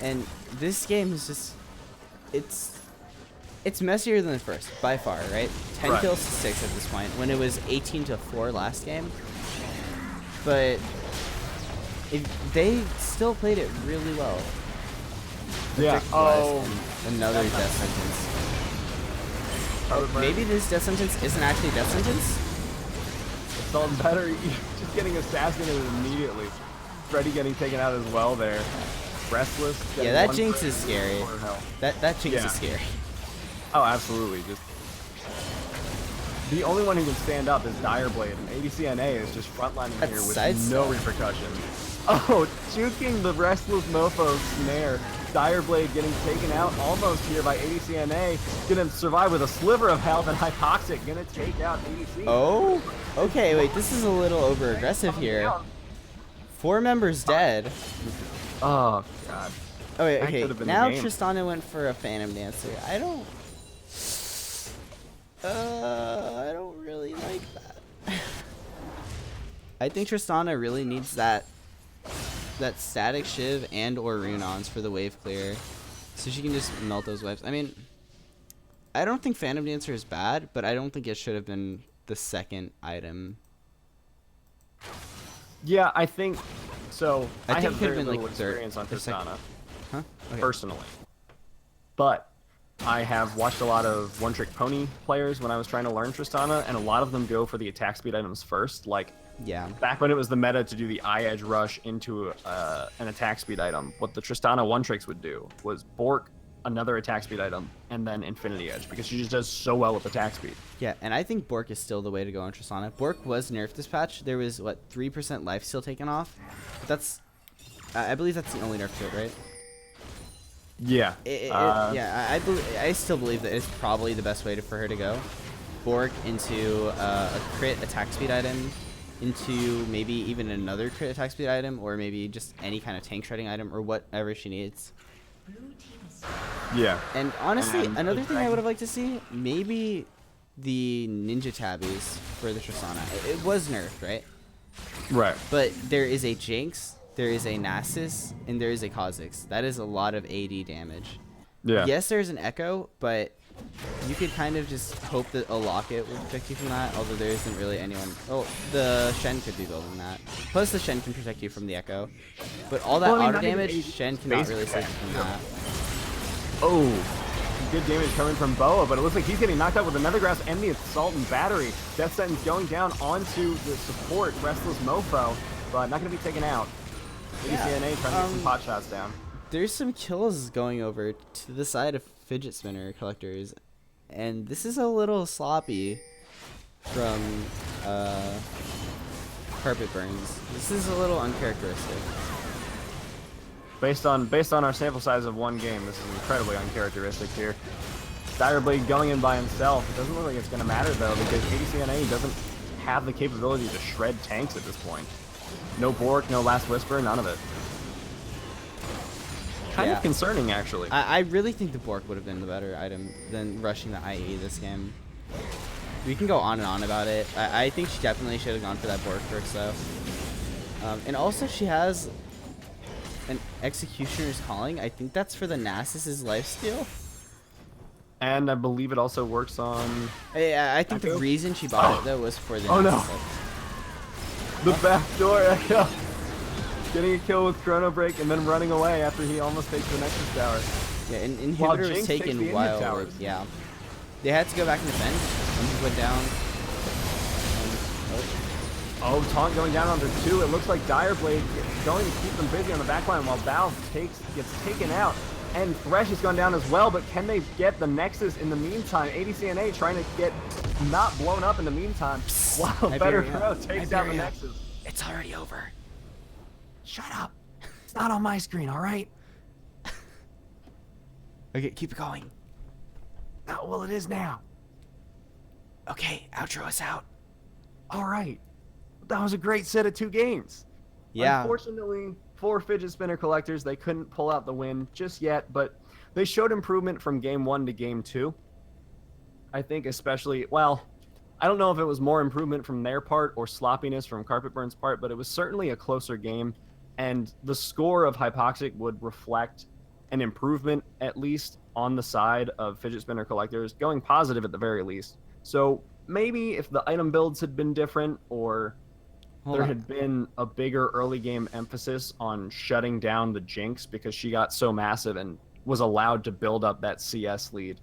And this game is just, it's messier than the first, by far, right? 10 Right. kills to 6 at this point, when it was 18 to 4 last game. But they still played it really well. Yeah. Oh. And another death sentence. Maybe this death sentence isn't actually death sentence? It's all better. Just getting assassinated immediately. Freddy getting taken out as well there. Restless. Yeah, that Jinx is scary. That Jinx is scary. Oh, absolutely. Just the only one who can stand up is Direblade, and ADC NA is just frontlining here with no repercussions. Oh, juking the Restless Mofo snare. Direblade getting taken out almost here by ADC NA. Gonna survive with a sliver of health, and Hypoxic gonna take out ADC. Oh, okay, wait, this is a little over aggressive here. 4 members dead. Oh, God. Oh, wait, That okay, could have been now the game. Tristana went for a Phantom Dancer. I don't really like that. I think Tristana really needs that static Shiv and or Runons for the wave clear, so she can just melt those waves. I mean, I don't think Phantom Dancer is bad, but I don't think it should have been the second item. Yeah, I think so. I think have it could have very been little like experience on third, Tristana, Huh? Okay. personally. But I have watched a lot of one-trick pony players when I was trying to learn Tristana, and a lot of them go for the attack speed items first. Like, Yeah. back when it was the meta to do the eye edge rush into an attack speed item, what the Tristana one-tricks would do was Bork, another attack speed item, and then Infinity Edge, because she just does so well with attack speed. Yeah, and I think Bork is still the way to go on Tristana. Bork was nerfed this patch. There was, what, 3% lifesteal taken off? But that's... I believe that's the only nerf to it, right? Yeah. I still believe that it's probably the best way for her to go. Bork into a crit attack speed item, into maybe even another crit attack speed item, or maybe just any kind of tank shredding item or whatever she needs. Yeah. And honestly, And another thing I would have liked to see, maybe the ninja tabbies for the Tristana. It was nerfed, right? Right. But there is a Jinx, there is a Nasus, and there is a Kha'Zix. That is a lot of AD damage. Yeah. Yes, there's an Echo, but you could kind of just hope that a Locket will protect you from that, although there isn't really anyone. Oh, the Shen could be building that. Plus, the Shen can protect you from the Echo. But all that auto damage, Shen cannot really save you from that. Oh, good damage coming from Boa, but it looks like he's getting knocked out with another grass and the Assault and Battery. Death Sentence going down onto the support, Restless Mofo, but not going to be taken out. Yeah, ADCNA trying to get some pot shots down. There's some kills going over to the side of Fidget Spinner Collectors, and this is a little sloppy from Carpet Burns. This is a little uncharacteristic. Based on our sample size of one game, this is incredibly uncharacteristic here. Direblade going in by himself. It doesn't look like it's going to matter, though, because ADCNA doesn't have the capability to shred tanks at this point. No Bork, no Last Whisper, none of it. Kind of concerning, actually. I really think the Bork would have been the better item than rushing the IE this game. We can go on and on about it. I think she definitely should have gone for that Bork first, though. And also, she has an Executioner's Calling. I think that's for the Nasus's lifesteal. And I believe it also works on... I think the reason she bought it, though, was for the Oh, no. Nasus. The backdoor Echo. Getting a kill with Chrono Break and then running away after he almost takes the Nexus Tower. Yeah, and While Inhibitor was Jinx takes taken the while... Inhib towers. Yeah. They had to go back and defend, and he went down. Oh, taunt going down onto 2. It looks like Direblade is going to keep them busy on the backline while Valve gets taken out. And Thresh has gone down as well, but can they get the Nexus in the meantime? ADCNA trying to get not blown up in the meantime. Wow, Better Crow takes down the Nexus. It's already over. Shut up. It's not on my screen, all right? Okay, keep it going. Oh, well, it is now. Okay, outro us out. All right. That was a great set of 2 games. Yeah. Unfortunately, for Fidget Spinner Collectors, they couldn't pull out the win just yet, but they showed improvement from Game 1 to Game 2. I think especially, well, I don't know if it was more improvement from their part or sloppiness from Carpet Burn's part, but it was certainly a closer game, and the score of Hypoxic would reflect an improvement, at least, on the side of Fidget Spinner Collectors, going positive at the very least. So maybe if the item builds had been different, or there had been a bigger early game emphasis on shutting down the Jinx because she got so massive and was allowed to build up that CS lead.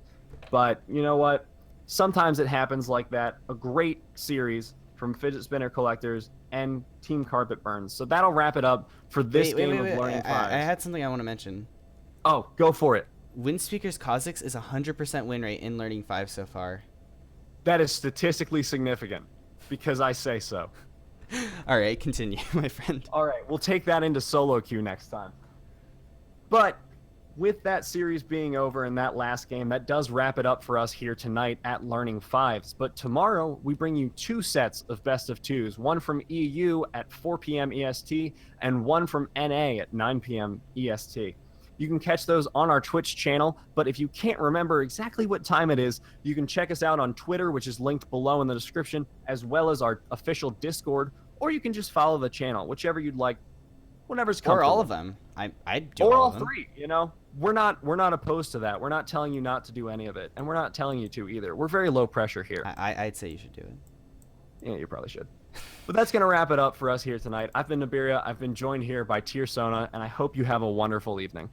But you know what? Sometimes it happens like that. A great series from Fidget Spinner Collectors and Team Carpet Burns. So that'll wrap it up for this game of Learning 5. I had something I want to mention. Oh, go for it. Windspeaker's Kha'Zix is 100% win rate in Learning 5 so far. That is statistically significant, because I say so. All right, continue, my friend. All right, we'll take that into solo queue next time. But with that series being over and that last game, that does wrap it up for us here tonight at Learning 5s. But tomorrow, we bring you 2 sets of best of 2s, one from EU at 4 p.m. EST and one from NA at 9 p.m. EST. You can catch those on our Twitch channel, but if you can't remember exactly what time it is, you can check us out on Twitter, which is linked below in the description, as well as our official Discord, or you can just follow the channel, whichever you'd like, whenever's comfortable. Or all of them. I'd do or all all of them. 3, you know? We're not opposed to that. We're not telling you not to do any of it, and we're not telling you to either. We're very low pressure here. I'd say you should do it. Yeah, you probably should. But that's going to wrap it up for us here tonight. I've been Nibiria. I've been joined here by Tier Sona, and I hope you have a wonderful evening.